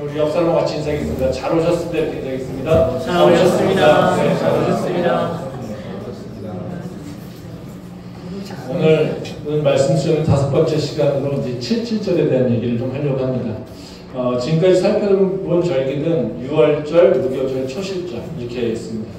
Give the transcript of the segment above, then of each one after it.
우리 옆사람 같이 인사하겠습니다. 잘 오셨습니다. 이렇게 인사하겠습니다. 잘 오셨습니다. 네, 잘 오셨습니다. 오늘 말씀 주시는 5번째 시간으로 이제 77절에 대한 얘기를 좀 하려고 합니다. 지금까지 살펴본 절기는 6월절, 무교절, 초실절 이렇게 있습니다.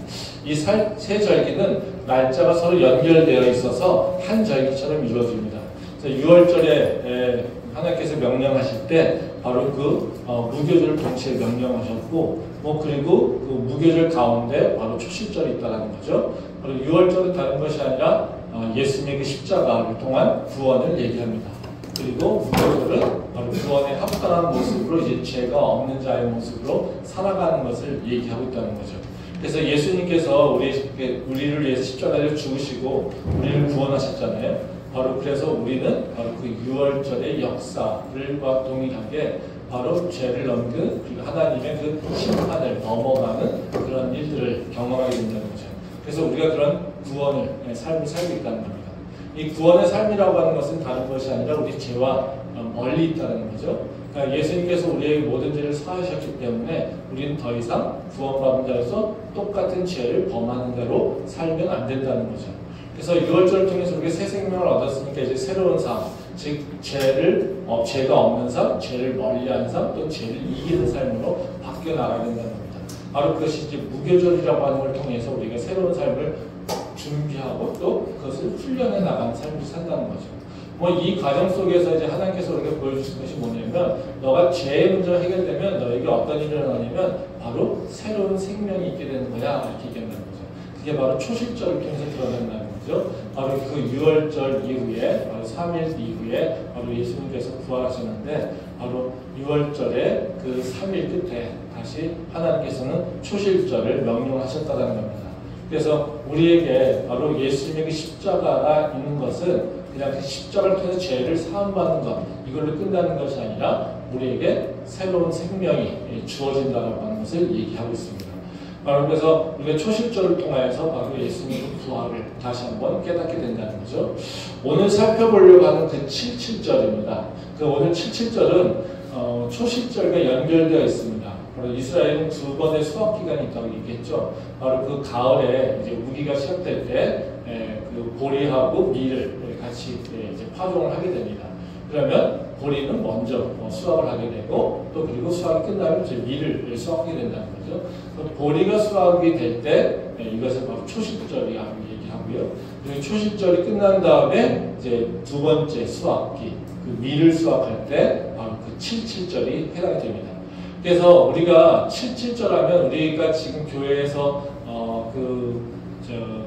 이 세 절기는 날짜가 서로 연결되어 있어서 한 절기처럼 이루어집니다. 6월절에 하나님께서 명령하실 때 바로 무교절을 동시에 명령하셨고, 그리고 그 무교절 가운데 바로 초실절이 있다는 거죠. 바로 6월절은 다른 것이 아니라 예수님의 그 십자가를 통한 구원을 얘기합니다. 그리고 무교절은 바로 구원에 합당한 모습으로 이제 죄가 없는 자의 모습으로 살아가는 것을 얘기하고 있다는 거죠. 그래서 예수님께서 우리를 위해서 십자가를 죽으시고 우리를 구원하셨잖아요. 바로 그래서 우리는 바로 그 6월절의 역사를과 동일하게 바로 죄를 넘긴 그리고 하나님의 그 심판을 넘어가는 그런 일들을 경험하게 된다는 거죠. 그래서 우리가 그런 구원의 삶을 살고 있다는 겁니다. 이 구원의 삶이라고 하는 것은 다른 것이 아니라 우리 죄와 멀리 있다는 거죠. 그러니까 예수님께서 우리의 모든 죄를 사하셨기 때문에 우리는 더 이상 구원받은 자로서 똑같은 죄를 범하는 대로 살면 안 된다는 거죠. 그래서 6월절을 통해서 우리가 새 생명을 얻었으니까 이제 새로운 삶, 즉 죄가 없는 삶, 죄를 멀리하는 삶, 또 죄를 이기는 삶으로 바뀌어 나가야 된다는 겁니다. 바로 그것이 이제 무교절이라고 하는 걸 통해서 우리가 새로운 삶을 준비하고 또 그것을 훈련해 나가는 삶을 산다는 거죠. 이 과정 속에서 이제 하나님께서 우리가 보여주신 것이 뭐냐면, 너가 죄의 문제가 해결되면 너에게 어떤 일이 일어나냐면 바로 새로운 생명이 있게 되는 거야, 이렇게 얘기한다는 거죠. 그게 바로 초실절을 통해서 드러낸다는 거죠. 바로 그 6월절 이후에, 바로 3일 이후에 바로 예수님께서 부활하셨는데, 바로 6월절의 그 3일 끝에 다시 하나님께서는 초실절을 명령하셨다는 겁니다. 그래서 우리에게 바로 예수님의 그 십자가가 있는 것은 그냥 그 십자가를 통해서 죄를 사함받는 것, 이걸로 끝나는 것이 아니라 우리에게 새로운 생명이 주어진다고 하는 것을 얘기하고 있습니다. 바로 그래서 우리가 초실절을 통해서 바로 예수님의 부활을 다시 한번 깨닫게 된다는 거죠. 오늘 살펴보려고 하는 그 77절입니다. 그 오늘 77절은 초실절과 연결되어 있습니다. 바로 이스라엘은 2번의 수확 기간이 있다고 얘기했죠. 바로 그 가을에 이제 우기가 시작될 때 그 보리하고 밀을 같이 이제 파종을 하게 됩니다. 그러면 보리는 먼저 수확을 하게 되고, 또 그리고 수확이 끝나면 이제 밀을 수확하게 된다는 거죠. 보리가 수확이 될 때 이것을 바로 초실절이라고 얘기하고요. 그리고 초실절이 끝난 다음에 이제 두 번째 수확기, 그 밀을 수확할 때 바로 그 77절이 해당이 됩니다. 그래서 우리가 77절 하면 우리가 지금 교회에서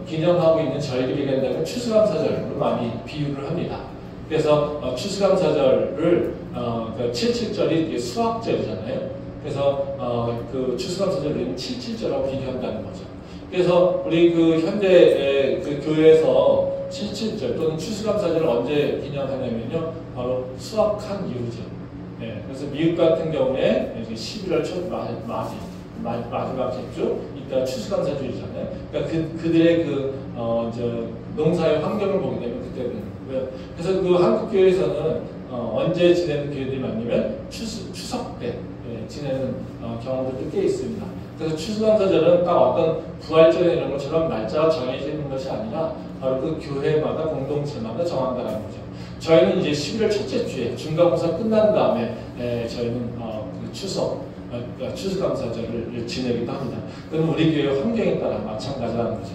기념하고 있는 절기를 얘기한다면 추수감사절로 많이 비유를 합니다. 그래서 추수감사절을 그 77절이 수확절이잖아요. 그래서 그 추수감사절을 우리는 77절하고 비교한다는 거죠. 그래서 우리 그 현대 그 교회에서 77절 또는 추수감사절을 언제 기념하냐면요, 바로 수확한 이후죠. 그래서 미국 같은 경우에 11월 첫 마지막 주 이따 추수감사주의잖아요. 그러니까 그들의 농사의 환경을 보게 되면 그때 되는 거고요. 그래서 그 한국 교회에서는 언제 지내는 교회들이 많냐면 추석 때 지내는 경우들도 꽤 있습니다. 그래서 추수감사절은 딱 어떤 부활절이나 이런 것처럼 날짜가 정해져 있는 것이 아니라 바로 그 교회마다 공동체마다 정한다는 거죠. 저희는 이제 11월 첫째 주에 중간고사 끝난 다음에 저희는 그 추수감사절을 지내기도 합니다. 그건 우리 교회 환경에 따라 마찬가지라는 거죠.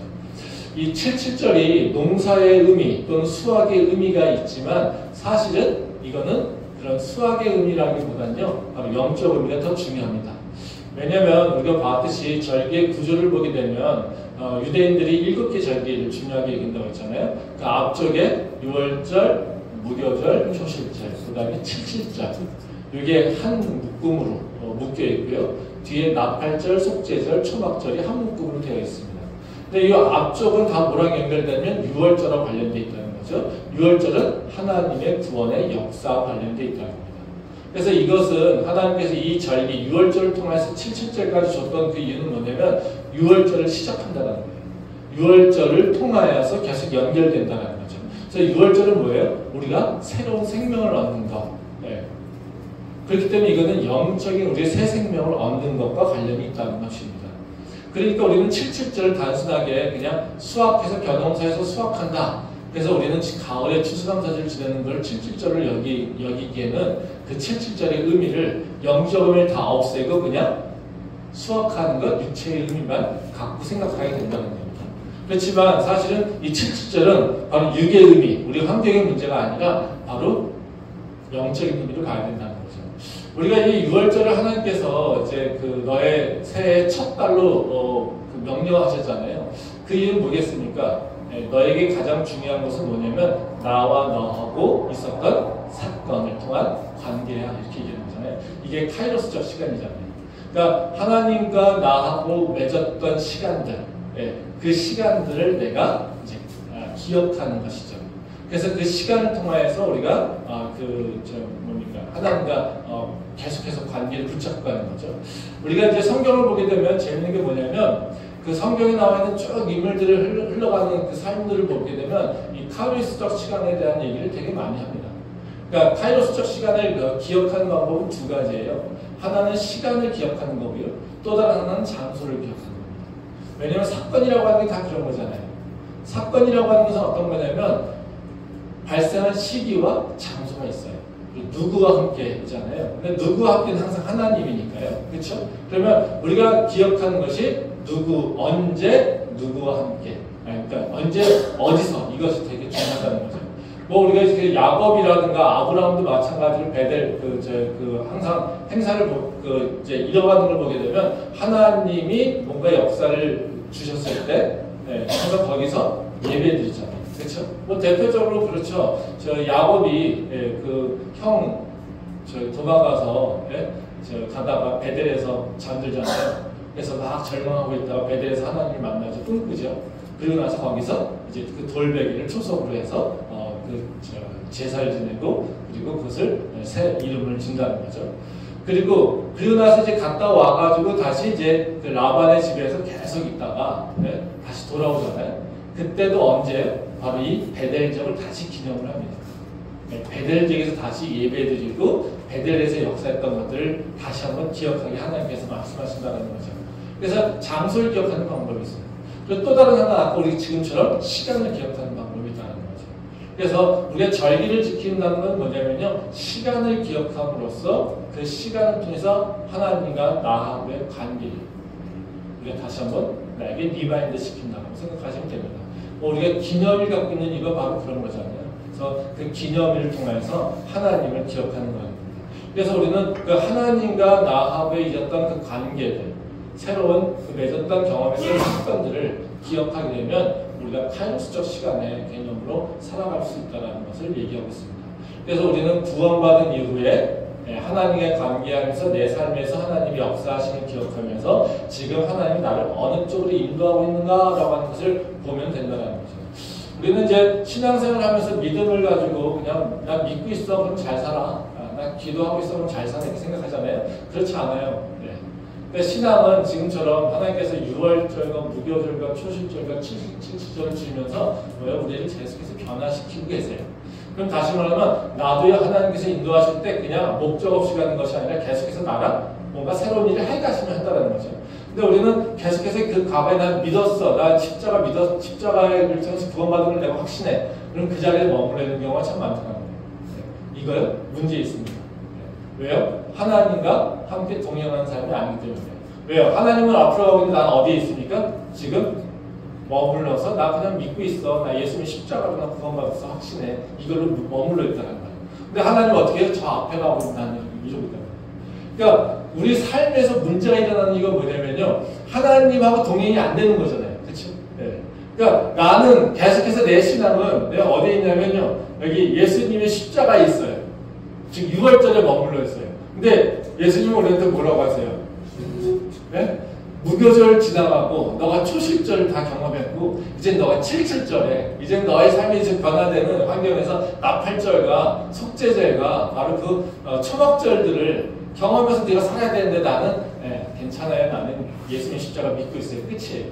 이 77절이 농사의 의미 또는 수확의 의미가 있지만, 사실은 이거는 그런 수확의 의미라기보다는요, 바로 영적 의미가 더 중요합니다. 왜냐하면 우리가 봤듯이 절기의 구조를 보게 되면 유대인들이 7개 절기를 중요하게 여긴다고 했잖아요. 그 앞쪽에 6월절, 무교절, 초실절, 그 다음에 77절, 이게 한 묶음으로 묶여 있고요. 뒤에 나팔절, 속죄절, 초막절이 한 묶음으로 되어 있습니다. 근데 이 앞쪽은 다 뭐랑 연결되면 6월절과 관련되어 있다는 거죠. 6월절은 하나님의 구원의 역사와 관련되어 있다는 겁니다. 그래서 이것은 하나님께서 이 절기 6월절을 통해서 77절까지 줬던 그 이유는 뭐냐면 6월절을 시작한다는 거예요. 6월절을 통하여서 계속 연결된다는 거죠. 그래서 6월절은 뭐예요? 우리가 새로운 생명을 얻는 것. 그렇기 때문에 이거는 영적인 우리의 새 생명을 얻는 것과 관련이 있다는 것입니다. 그러니까 우리는 7.7절을 단순하게 그냥 수확해서 겨동사에서 수확한다. 그래서 우리는 가을에 추수감사절을 지내는 걸 7.7절을 여기기에는 그 7.7절의 의미를 영적 의미를 다 없애고 그냥 수확하는 것, 육체의 의미만 갖고 생각하게 된다는 겁니다. 그렇지만 사실은 이 7.7절은 바로 육의 의미, 우리 환경의 문제가 아니라 바로 영적인 의미로 가야 된다는 거죠. 우리가 이 6월절을 하나님께서 이제 그 너의 새해 첫 달로 그 명령하셨잖아요. 그 이유는 뭐겠습니까? 너에게 가장 중요한 것은 뭐냐면 나와 너하고 있었던 사건을 통한 관계야 이렇게 얘기하는 거잖아요. 이게 카이로스적 시간이잖아요. 그러니까 하나님과 나하고 맺었던 시간들, 그 시간들을 내가 이제 기억하는 것이죠. 그래서 그 시간을 통하여서 우리가 하나님과 계속해서 관계를 붙잡고 가는 거죠. 우리가 이제 성경을 보게 되면 재밌는 게 뭐냐면 그 성경에 나와 있는 쭉 인물들을 흘러가는 그 삶들을 보게 되면 이 카이로스적 시간에 대한 얘기를 되게 많이 합니다. 그러니까 카이로스적 시간을 기억하는 방법은 두 가지예요. 하나는 시간을 기억하는 거고요. 또 다른 하나는 장소를 기억하는 겁니다. 왜냐하면 사건이라고 하는 게 다 그런 거잖아요. 사건이라고 하는 것은 어떤 거냐면 발생한 시기와 장소가 있어요. 누구와 함께 있잖아요. 근데 누구와 함께는 항상 하나님이니까요. 그렇죠? 그러면 우리가 기억하는 것이 누구, 언제, 누구와 함께. 그러니까 언제, 어디서 이것이 되게 중요하다는 거죠. 뭐 우리가 이제 야곱이라든가 아브라함도 마찬가지로 베델 항상 행사를 이제 이뤄가는 걸 보게 되면 하나님이 뭔가 역사를 주셨을 때 항상 거기서 예배드리잖아요. 그렇죠? 뭐 대표적으로 그렇죠. 저 야곱이 도망가서 가다가 베델에서 잠들잖아요. 그래서 막 절망하고 있다가 베델에서 하나님을 만나서 꿈꾸죠. 그리고 나서 거기서 이제 그 돌베개를 초석으로 해서 제사를 지내고 그리고 그것을 새 이름을 준다는 거죠. 그리고 나서 이제 갔다 와가지고 다시 이제 그 라반의 집에서 계속 있다가 다시 돌아오잖아요. 그때도 언제 바로 이 베델적을 다시 기념을 합니다. 베델적에서 다시 예배드리고 베델에서 역사했던 것들을 다시 한번 기억하게 하나님께서 말씀하신다는 거죠. 그래서 장소를 기억하는 방법이 있어요. 그리고 또 다른 하나 아까 우리 지금처럼 시간을 기억하는 방법이 있다는 거죠. 그래서 우리가 절기를 지킨다는 건 뭐냐면요. 시간을 기억함으로써 그 시간을 통해서 하나님과 나하고의 관계를 우리가 다시 한번 나에게 리마인드 시킨다고 생각하시면 됩니다. 우리가 기념일 갖고 있는 이거 바로 그런 거잖아요. 그래서 그 기념일을 통해서 하나님을 기억하는 겁니다. 그래서 우리는 그 하나님과 나하고의 있었던 그 관계들, 새로운 그 맺었던 경험의 사건들을 기억하게 되면 우리가 카이로스적 시간의 개념으로 살아갈 수 있다는 것을 얘기하고 있습니다. 그래서 우리는 구원받은 이후에 하나님과 관계하면서 내 삶에서 하나님의 역사하심을 기억하면서 지금 하나님이 나를 어느 쪽으로 인도하고 있는가라고 하는 것을 보면 된다는 거죠. 우리는 이제 신앙생활을 하면서 믿음을 가지고 그냥 나 믿고 있어 그럼 잘 살아. 나 기도하고 있어 그럼 잘 사네 이렇게 생각하잖아요. 그렇지 않아요. 그러니까 신앙은 지금처럼 하나님께서 6월절과 무교절과 초실절과 7.7절을 주시면서 우리를 계속해서 변화시키고 계세요. 그럼 다시 말하면 나도요 하나님께서 인도하실 때 그냥 목적 없이 가는 것이 아니라 계속해서 나랑 뭔가 새로운 일을 해가시면 한다는 거죠. 근데 우리는 계속해서 그 과거에 난 믿었어. 나 십자가의 일정에서 구원받은 걸 내가 확신해. 그럼 그 자리에 머물러 있는 경우가 참 많다는 거예요. 이거요 문제 있습니다. 왜요? 하나님과 함께 동행하는 삶이 아니기 때문에. 왜요? 하나님은 앞으로 가고 있는데 난 어디에 있습니까? 지금 머물러서 나 그냥 믿고 있어. 나 예수님 십자가로 나 구원받았어. 확신해. 이걸로 머물러 있다는 거예요. 근데 하나님은 어떻게 해요? 저 앞에 가고 있는 나는 이러고 있다는 거예요. 그러니까 우리 삶에서 문제가 일어나는 이건 뭐냐면요. 하나님하고 동행이 안 되는 거잖아요. 그렇죠? 네. 그러니까 나는 계속해서 내 신앙은 내가 어디에 있냐면요. 여기 예수님의 십자가에 있어요. 지금 6월절에 머물러 있어요. 근데 예수님은 우리한테 뭐라고 하세요? 네? 무교절 지나가고 너가 초실절 다 경험했고 이제 너가 7.7절에 이제 너의 삶이 이제 변화되는 환경에서 나팔절과 속죄절과 바로 그 초막절들을 경험해서 네가 살아야 되는데 나는 괜찮아요. 나는 예수님 십자가 믿고 있어요. 끝이에요.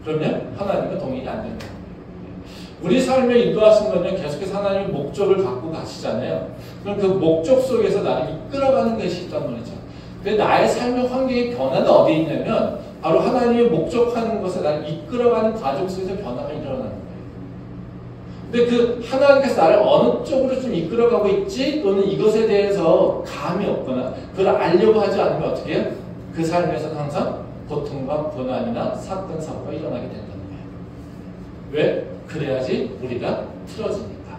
그러면 하나님과 동행이 안 된다. 우리 삶에 인도하신 거는 계속해서 하나님의 목적을 갖고 가시잖아요. 그럼 그 목적 속에서 나를 이끌어가는 것이 있단 말이죠. 근데 나의 삶의 환경의 변화는 어디에 있냐면 바로 하나님의 목적하는 것에 나를 이끌어가는 과정 속에서 변화가 일어나는 거예요. 근데 그 하나님께서 나를 어느 쪽으로 좀 이끌어가고 있지 또는 이것에 대해서 감이 없거나 그걸 알려고 하지 않으면 어떻게 해요? 그 삶에서는 항상 고통과 고난이나 사건, 사고가 일어나게 된다는 거예요. 왜? 그래야지 우리가 틀어지니까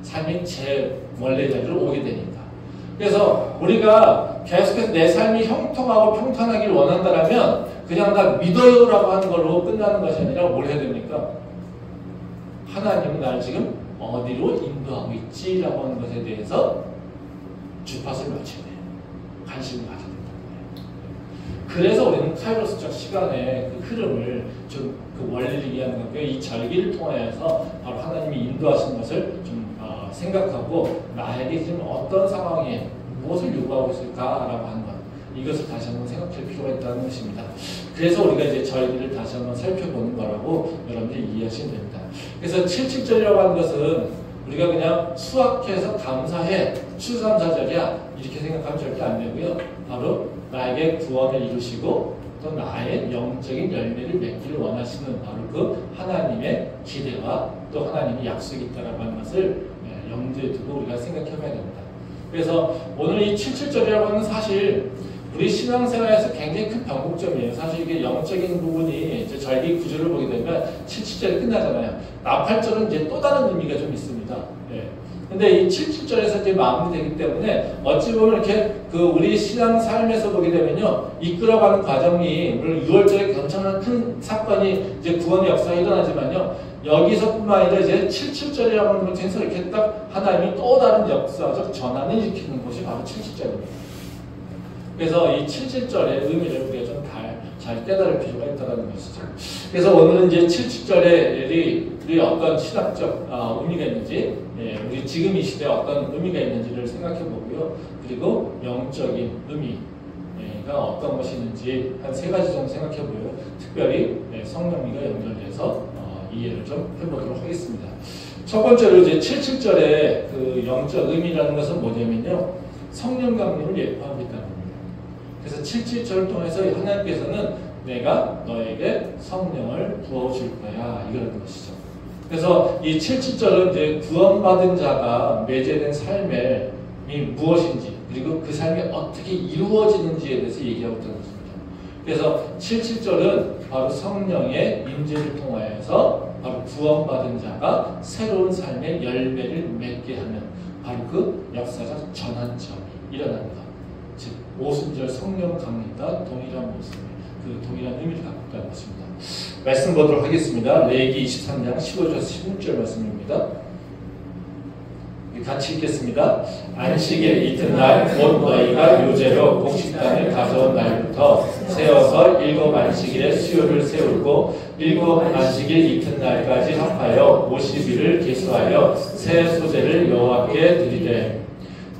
삶이 제 원래 자리로 오게 되니까. 그래서 우리가 계속해서 내 삶이 형통하고 평탄하길 원한다면 그냥 다 믿어요라고 하는 걸로 끝나는 것이 아니라 뭘 해야 됩니까? 하나님은 나를 지금 어디로 인도하고 있지라고 하는 것에 대해서 주파수를 맞춰야 돼요. 관심을 가져야 된다는 거예요. 그래서 우리는 카이로스적 시간의 그 흐름을 좀 그 원리를 이해하는 거고요. 이 절기를 통해서 바로 하나님이 인도하시는 것을 좀 생각하고 나에게 지금 어떤 상황에 무엇을 요구하고 있을까라고 하는 것, 이것을 다시 한번 생각할 필요가 있다는 것입니다. 그래서 우리가 이제 절기를 다시 한번 살펴보는 거라고 여러분들이 이해하시면 됩니다. 그래서 77절이라고 하는 것은 우리가 그냥 수학해서 감사해, 추수감사절이야 이렇게 생각하면 절대 안 되고요. 바로 나에게 구원을 이루시고 또 나의 영적인 열매를 맺기를 원하시는 바로 그 하나님의 기대와 또 하나님의 약속이 있다라고 하는 것을 염두에 두고 우리가 생각해 봐야 됩니다. 그래서 오늘 이 77절이라고 하는 사실 우리 신앙생활에서 굉장히 큰 변곡점이에요. 사실 이게 영적인 부분이 이제 절기 구조를 보게 되면 77절이 끝나잖아요. 나팔절은 이제 또 다른 의미가 좀 있습니다. 예. 근데 이 77절에서 이제 마무리되기 때문에 어찌 보면 이렇게 그 우리 신앙 삶에서 보게 되면요. 이끌어가는 과정이 물론 6월절에 엄청난 큰 사건이 이제 구원의 역사가 일어나지만요. 여기서뿐만 아니라 이제 77절이라고 하는 것에서 이렇게 딱 하나님이 또 다른 역사적 전환을 일으키는 것이 바로 77절입니다. 그래서 이 77절의 의미를 우리가 좀 잘 깨달을 필요가 있다는 것이죠. 그래서 오늘은 이제 77절에 어떤 신학적 의미가 있는지, 우리 지금 이 시대에 어떤 의미가 있는지를 생각해 보고요. 그리고 영적인 의미가 어떤 것이 있는지 한 3가지 정도 생각해 보고요. 특별히 성령님과 연결해서 이해를 좀 해보도록 하겠습니다. 첫 번째로 이제 77절의 그 영적 의미라는 것은 뭐냐면요. 성령 강림을 예표하고 있다는 겁니다. 그래서 77절을 통해서 하나님께서는 내가 너에게 성령을 부어줄 거야 이거라는 것이죠. 그래서 이 77절은 이제 구원받은 자가 매제된 삶이 무엇인지 그리고 그 삶이 어떻게 이루어지는지에 대해서 얘기하고 있다는 것입니다. 그래서 77절은 바로 성령의 임재를 통하여서 바로 구원받은 자가 새로운 삶의 열매를 맺게 하는 바로 그 역사적 전환점이 일어나는 것. 즉 오순절 성령 강림과 동일한 모습, 그 동일한 의미를 갖고 있다는 것입니다. 말씀 보도록 하겠습니다. 레위기 23장 15절에서 16절 말씀입니다. 같이 읽겠습니다. 안식일 이튿날 곧 너희가 요제로 곡식단을 가져온 날부터 세어서 7 안식일에 수요를 세우고 7 안식일 이튿날까지 합하여 50일을 계수하여 새 소제를 여호와께 드리되.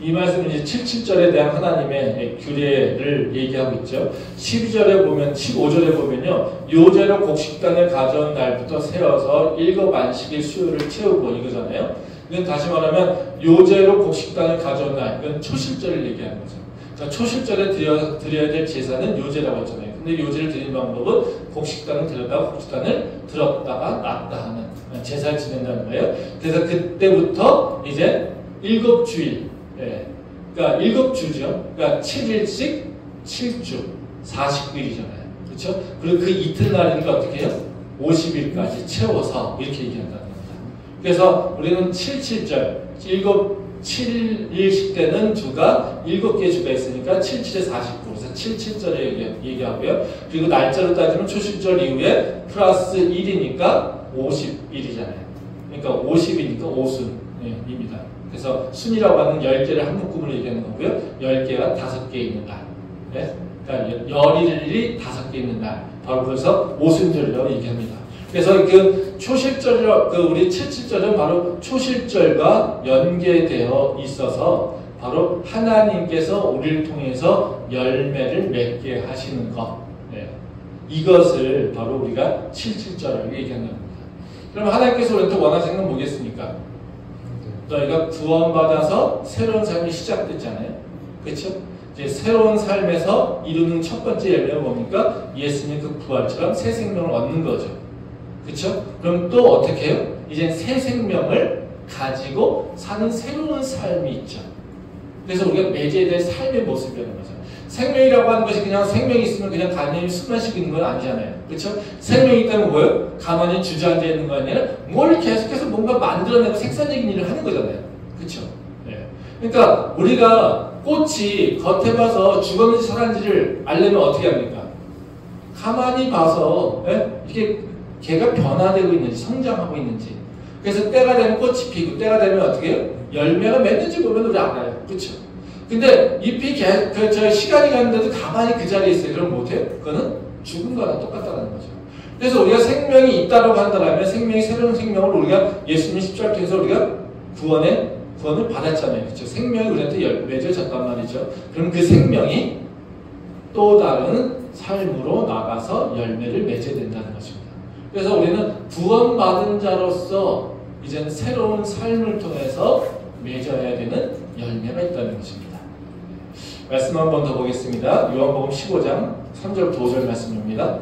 이 말씀은 이제 77절에 대한 하나님의 규례를 얘기하고 있죠. 12절에 보면, 15절에 보면요. 요제로 곡식단을 가져온 날부터 세어서 7 안식일 수요를 채우고 이거잖아요. 이건 다시 말하면 요제로 곡식단을 가져온 날, 이건 초실절을 얘기하는 거죠. 그러니까 초실절에 드려야 될 제사는 요제라고 했잖아요. 근데 요제를 드리는 방법은 곡식단을 들였다가 곡식단을 들었다가 놨다 하는 제사를 지낸다는 거예요. 그래서 그때부터 이제 7주일, 그러니까 7주죠. 그러니까 7일씩 7주, 49일이잖아요. 그렇죠? 그리고 그 이튿날이니까 어떻게 해요? 50일까지 채워서 이렇게 얘기한다는 겁니다. 그래서 우리는 77절, 7일씩 때는 주가 7개의 주가 있으니까 77에 49, 그래서 77절에 얘기하고요. 그리고 날짜로 따지면 초실절 이후에 플러스 1이니까 50일이잖아요. 그러니까 50이니까 오순입니다. 그래서 순이라고 하는 10개를 한 묶음으로 얘기하는 거고요. 10개가 5개 있는 날. 네? 그러니까 열일이 5개 있는 날. 바로 그래서 오순절이라고 얘기합니다. 그래서 그 초실절, 우리 77절은 바로 초실절과 연계되어 있어서 바로 하나님께서 우리를 통해서 열매를 맺게 하시는 것. 네. 이것을 바로 우리가 77절이라고 얘기하는 겁니다. 그럼 하나님께서 우리한테 원하시는 건 뭐겠습니까? 너희가 구원받아서 새로운 삶이 시작됐잖아요. 그렇죠? 이제 새로운 삶에서 이루는 첫 번째 열매가 뭡니까? 예수님 그 부활처럼 새 생명을 얻는 거죠. 그렇죠? 그럼 또 어떻게 해요? 이제 새 생명을 가지고 사는 새로운 삶이 있죠. 그래서 우리가 맺어야 될 삶의 모습이라는 거죠. 생명이라고 하는 것이 그냥 생명이 있으면 그냥 가만히 숨만 쉬고 있는 건 아니잖아요. 그렇죠? 생명이 있다면 뭐예요? 가만히 주저앉아 있는 거 아니라 뭘 계속해서 뭔가 만들어내고 생산적인 일을 하는 거잖아요. 그렇죠? 네. 그러니까 우리가 꽃이 겉에 봐서 죽었는지 살았는지를 알려면 어떻게 합니까? 가만히 봐서 이게 걔가 변화되고 있는지 성장하고 있는지. 그래서 때가 되면 꽃이 피고 때가 되면 어떻게 해요? 열매가 맺는지 보면 우리 알아요. 그렇죠? 근데 잎이 시간이 갔는데도 가만히 그 자리에 있어요. 그럼 못해요? 그거는 죽은 거랑 똑같다는 거죠. 그래서 우리가 생명이 있다고 한다면 생명이 새로운 생명을 우리가 예수님 십자가를 통해서 우리가 구원을 받았잖아요. 그렇죠? 생명이 우리한테 맺어졌단 말이죠. 그럼 그 생명이 또 다른 삶으로 나가서 열매를 맺어야 된다는 것입니다. 그래서 우리는 구원받은 자로서 이제는 새로운 삶을 통해서 맺어야 되는 열매가 있다는 것입니다. 말씀 한 번 더 보겠습니다. 요한복음 15장 3절부터 5절 말씀입니다.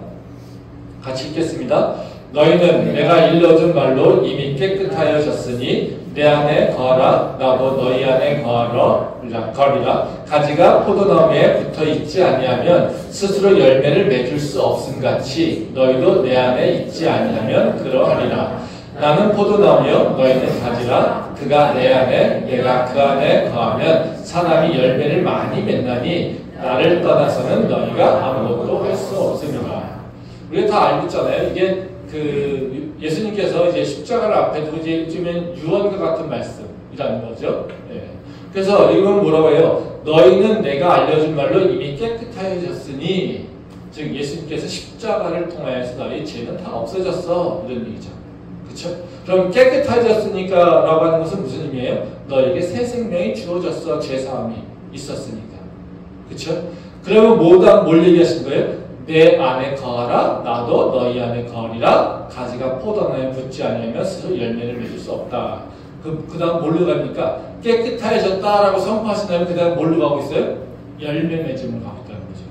같이 읽겠습니다. 너희는 내가 일러준 말로 이미 깨끗하여졌으니 내 안에 거하라. 나도 너희 안에 거하리라. 가지가 포도나무에 붙어있지 아니하면 스스로 열매를 맺을 수 없음같이 너희도 내 안에 있지 아니하면 그러하리라. 나는 포도나무여 너희는 가지라. 그가 내 안에 내가 그 안에 거하면 사람이 열매를 많이 맺나니 나를 떠나서는 너희가 아무것도 할 수 없음이라. 우리가 다 알고 있잖아요. 이게 예수님께서 이제 십자가를 앞에 두고 이제 요즘엔 유언과 같은 말씀이라는 거죠. 예. 그래서 이건 뭐라고 해요? 너희는 내가 알려준 말로 이미 깨끗하여졌으니, 즉 예수님께서 십자가를 통하여서 너희 죄는 다 없어졌어, 이런 얘기죠. 그렇죠? 그럼 깨끗해졌으니까 라고 하는 것은 무슨 의미예요? 너에게 새 생명이 주어졌어. 죄사함이 있었으니까. 그렇죠? 그러면 뭘 얘기하신 거예요? 내 안에 거하라. 나도 너희 안에 거하리라. 가지가 포도나무에 붙지 않으면 스스로 열매를 맺을 수 없다. 그 다음 뭘로 갑니까? 깨끗해졌다라고 선포하신다면 그 다음 뭘로 가고 있어요? 열매 맺음을 가고 있다는 거죠.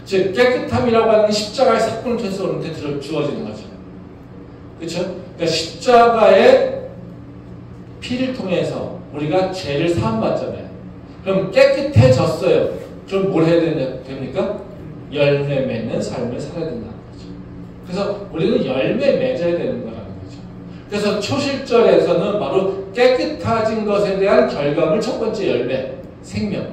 즉 깨끗함이라고 하는 게 십자가의 사건을 통해서 우리한테 주어지는 거죠. 그렇죠? 그러니까 십자가의 피를 통해서 우리가 죄를 사함받잖아요. 그럼 깨끗해졌어요. 그럼 뭘 해야 됩니까? 열매 맺는 삶을 살아야 된다는 거죠. 그래서 우리는 열매 맺어야 되는 거라는 거죠. 그래서 초실절에서는 바로 깨끗해진 것에 대한 결과물 첫 번째 열매, 생명.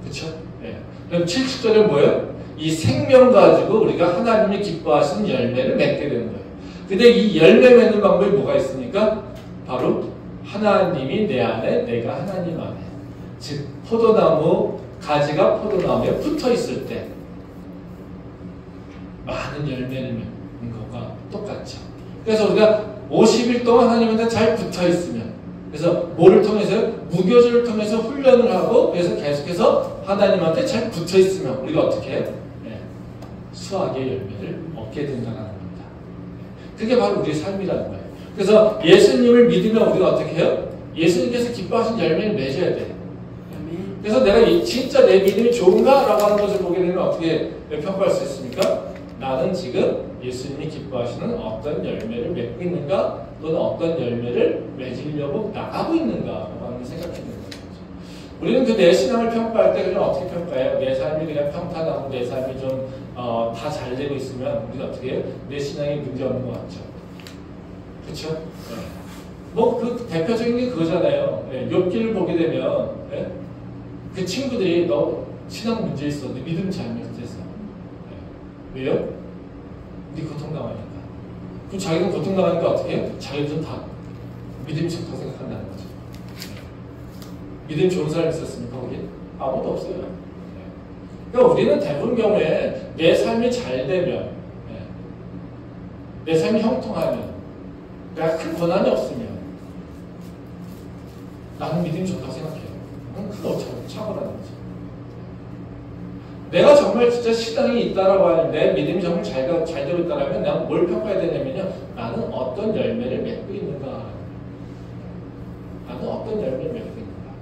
그렇죠? 네. 그럼 7절은 뭐예요? 이 생명 가지고 우리가 하나님이 기뻐하시는 열매를 맺게 되는 거예요. 근데 이 열매 맺는 방법이 뭐가 있습니까? 바로 하나님이 내 안에, 내가 하나님 안에. 즉 포도나무, 가지가 포도나무에 붙어 있을 때 많은 열매를 맺는 것과 똑같죠. 그래서 우리가 50일 동안 하나님한테 잘 붙어 있으면, 그래서 뭐를 통해서요? 무교절을 통해서 훈련을 하고, 그래서 계속해서 하나님한테 잘 붙어 있으면 우리가 어떻게 해요? 네. 수학의 열매를 얻게 된다는 겁니다. 그게 바로 우리의 삶이라는 거예요. 그래서 예수님을 믿으면 우리가 어떻게 해요? 예수님께서 기뻐하신 열매를 맺어야 돼요. 그래서 내가 진짜 내 믿음이 좋은가? 라고 하는 것을 보게 되면 어떻게 평가할 수 있습니까? 나는 지금 예수님이 기뻐하시는 어떤 열매를 맺고 있는가? 또는 어떤 열매를 맺으려고 나가고 있는가? 라고 하는 생각이 드는 거죠. 우리는 그 내 신앙을 평가할 때 그냥 어떻게 평가해요? 내 삶이 그냥 평탄하고 내 삶이 좀 다 잘 되고 있으면 우리가 어떻게 해요? 내 신앙에 문제 없는 것 같죠. 그렇죠? 네. 뭐 그 대표적인 게 그거잖아요. 네. 욥기를 보게 되면 네? 그 친구들이 너 신앙 문제 있어. 너 믿음 잘못했어. 네. 왜요? 네 고통당하니까. 그럼 자기는 고통당하니까 어떻게 해요? 자기는 다 믿음이 좋다고 생각한다는 거죠. 네. 믿음 좋은 사람이 있었습니까? 거기? 아무도 없어요. 네. 그러니까 우리는 대부분 경우에 내 삶이 잘 되면, 네. 내 삶이 형통하면, 내가 큰 고난이 없으면 나는 믿음이 좋다고 생각해요. 그거 차고라는 거죠. 내가 정말 정말 진짜 신앙이 있다라고 하는데 믿음이 정말 잘 되고 있다라면 내가 뭘 평가해야 되냐면요. 나는 어떤 열매를 맺고 있는가. 나는 어떤 열매를 맺고 있는가.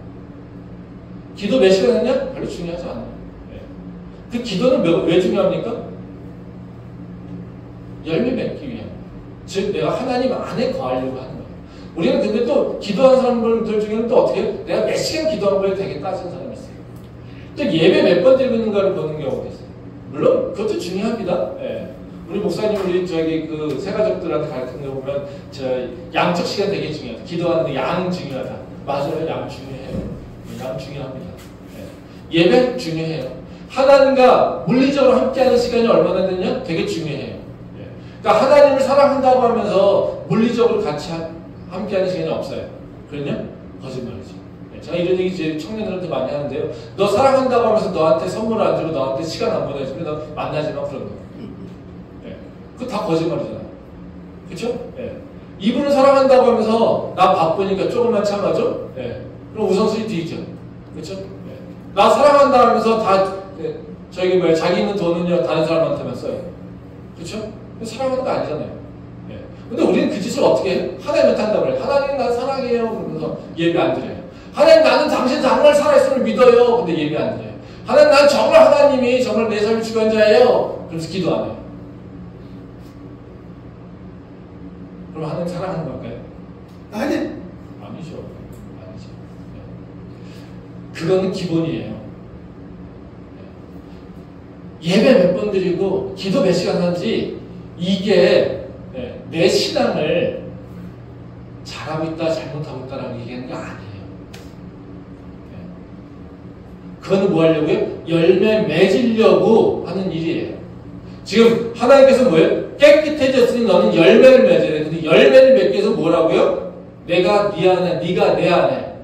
기도 몇 시간 했냐? 별로 중요하지 않아요. 네. 그 기도는 왜 중요합니까? 열매 맺기 위함. 즉 내가 하나님 안에 거하려고 하는 거예요. 우리는 근데 또 기도하는 사람들 중에는 또 어떻게 해요? 내가 몇 시간 기도한 거에 되게 따지는 사람이 있어요. 또 예배 몇 번 드리고 있는가를 보는 경우가 있어요. 물론 그것도 중요합니다. 예. 우리 목사님 우리 저기 그 새가족들한테 가르치는 거 보면 저 양적 시간 되게 중요하다. 기도하는데 양 중요하다. 맞아요. 양 중요해요. 양 중요합니다. 예. 예배 중요해요. 하나님과 물리적으로 함께하는 시간이 얼마나 되냐? 되게 중요해요. 예. 그러니까 하나님을 사랑한다고 하면서 물리적으로 같이 함께하는 시간이 없어요. 그러냐? 거짓말이죠. 제가 이런 얘기 제 청년들한테 많이 하는데요. 너 사랑한다고 하면서 너한테 선물을 안 주고 너한테 시간 안 보내주면 너 만나지 마 그런 거. 예. 그거 다 거짓말이잖아. 그쵸? 예. 이분을 사랑한다고 하면서 나 바쁘니까 조금만 참아줘? 예. 그럼 우선순위 뒤죠. 그쵸? 예. 나 사랑한다 하면서 다, 예. 저기 뭐야, 자기 있는 돈은요, 다른 사람한테만 써요. 그쵸? 사랑하는 거 아니잖아요. 예. 근데 우리는 그 짓을 어떻게 해요? 하나님한테 한다고 그래요. 하나님 나 사랑해요. 그러면서 예배 안 드려요. 하나님 나는 당신 정말 살아있음을 믿어요. 근데 예배 안 드려요. 하나님 나는 정말 하나님이 정말 내 삶의 주관자예요. 그래서 기도 안 해요. 그럼 하나님 사랑하는 걸까요? 아니. 아니죠. 아니죠. 네. 그거는 기본이에요. 네. 예배 몇 번 드리고 기도 몇 시간 하는지 이게 네, 내 신앙을 잘하고 있다 잘못하고 있다라고 얘기하는 게 아니에요. 그거는 뭐 하려고요? 열매 맺으려고 하는 일이에요. 지금 하나님께서 뭐예요? 깨끗해졌으니 너는 열매를 맺어야 돼. 근데 열매를 맺기 위해서 뭐라고요? 내가 네 안에, 네가 내 안에.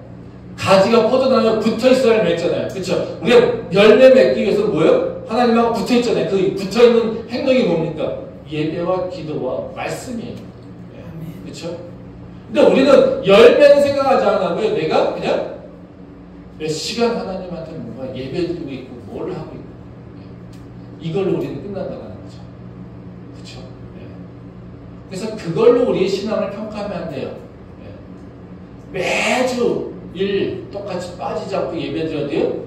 가지가 뻗어나면 붙어 있어야 맺잖아요. 그렇죠? 우리가 열매 맺기 위해서 뭐예요? 하나님하고 붙어 있잖아요. 그 붙어 있는 행동이 뭡니까? 예배와 기도와 말씀이에요. 그렇죠? 근데 우리는 열매는 생각하지 않고요. 내가 그냥 몇 시간 하나님한테 뭔가 예배드리고 있고 뭘 하고 있고 이걸로 우리는 끝난다는 거죠. 그렇죠? 네. 그래서 그걸로 우리의 신앙을 평가하면 안 돼요. 네. 매주 일 똑같이 빠지지 않고 예배드려도요.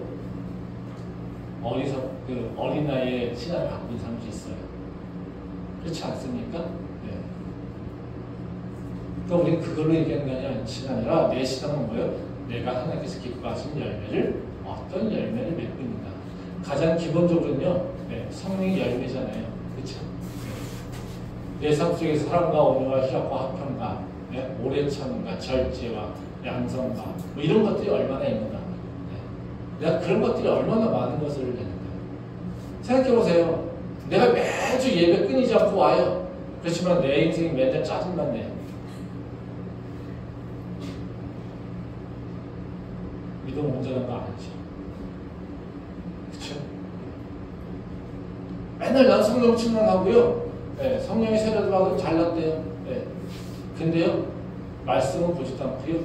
어린 나이에 신앙을 갖고 있는 사람들이 있어요. 그렇지 않습니까? 네. 그러니까 우리는 그걸로 얘기하는 게 아니라 내 신앙은 뭐예요? 내가 하나님께서 기뻐하신 열매를 어떤 열매를 맺고 있는가. 가장 기본적으로는요. 네, 성령의 열매잖아요. 그렇죠? 네. 내 삶 속에서 사랑과 온유와 희락과 화평과 네, 오래 참음과 절제와 양성과 뭐 이런 것들이 얼마나 있는가. 네. 내가 그런 것들이 얼마나 많은 것을 내는가. 생각해보세요. 내가 매주 예배 끊이지 않고 와요. 그렇지만 내 인생이 맨날 짜증만 내요. 믿음 온전한 거 아니지. 그쵸? 맨날 난 성령 충만하고요. 네, 성령의 세례도 받으면 잘났대요. 네. 근데요, 말씀은 보지도 않고요.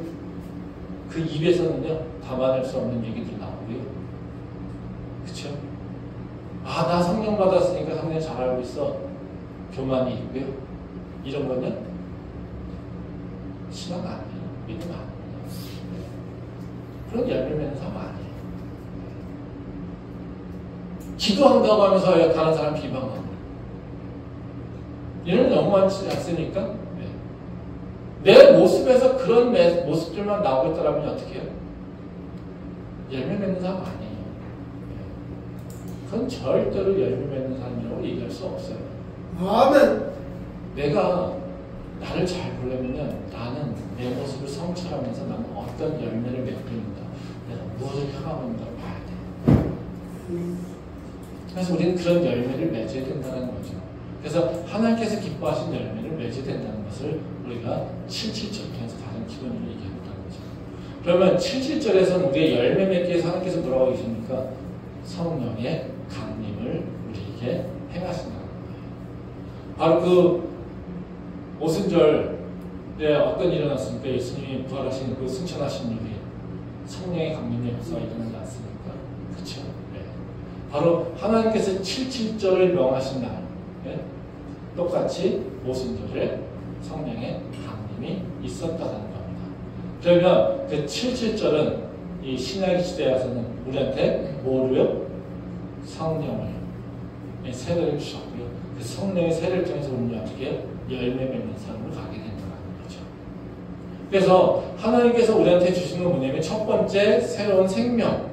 그 입에서는요, 담아낼 수 없는 얘기들이 나오고요. 그쵸? 아, 나 성령 받았으니까 성령 잘 알고 있어. 교만이 있고요. 이런 거는 신앙 아니에요. 믿음 아니에요. 그런 열매 맺는 사람 아니에요. 기도한다고 하면서 다른 사람 비방하고 이런 거 너무 많지 않습니까? 네. 내 모습에서 그런 모습들만 나오고 있다면 어떻게 해요? 열매 맺는 사람 아니에요. 네. 그건 절대로 열매 맺는 사람이라고 얘기할 수 없어요. 아멘. 내가 나를 잘 보려면 나는 내 모습을 성찰하면서 나는 어떤 열매를 맺고 있는가, 내가 무엇을 향하고 있는가 봐야 돼. 그래서 우리는 그런 열매를 맺어야 된다는 거죠. 그래서 하나님께서 기뻐하신 열매를 맺어야 된다는 것을 우리가 7.7절 통해서 가장 기본으로 얘기한다는 거죠. 그러면 7.7절에서는 우리의 열매 맺기 위해서 하나님께서 뭐라고 계십니까? 성령의 강림을 우리에게 행하신다는 거예요. 바로 그 오순절에 어떤 일이 일어났습니까? 예수님이 부활하신 그 승천하신 일이 성령의 강림의 역사가 일어나지 않습니까? 그렇죠? 네. 바로 하나님께서 77절을 명하신다. 예? 똑같이 모순절에 성령의 강림이 있었다는 겁니다. 그러면 그 77절은 이 신약 시대에 와서는 우리한테 뭐로요? 성령을 세례를 주셨고요. 그 성령의 세례를 통해서 우리는 어떻게 열매 맺는 삶으로 가게 된다는 거죠. 그래서 하나님께서 우리한테 주신 건 뭐냐면 첫 번째 새로운 생명,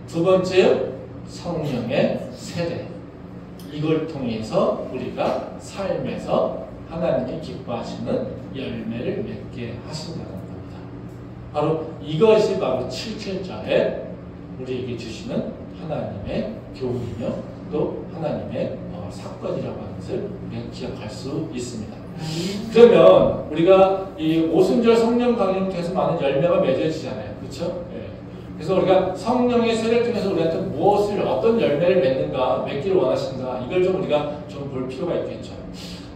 두 번째 성령의 세례. 이걸 통해서 우리가 삶에서 하나님이 기뻐하시는 열매를 맺게 하신다는 겁니다. 바로 이것이 바로 77절에 우리에게 주시는 하나님의 교훈이며 또 하나님의 사건이라고 하는 것을 우리가 기억할 수 있습니다. 그러면 우리가 이 오순절 성령 강림을 통해서 많은 열매가 맺어지잖아요. 그렇죠? 예. 그래서 우리가 성령의 세례를 통해서 우리한테 무엇을 어떤 열매를 맺는가, 맺기를 원하신가, 이걸 좀 우리가 좀 볼 필요가 있겠죠.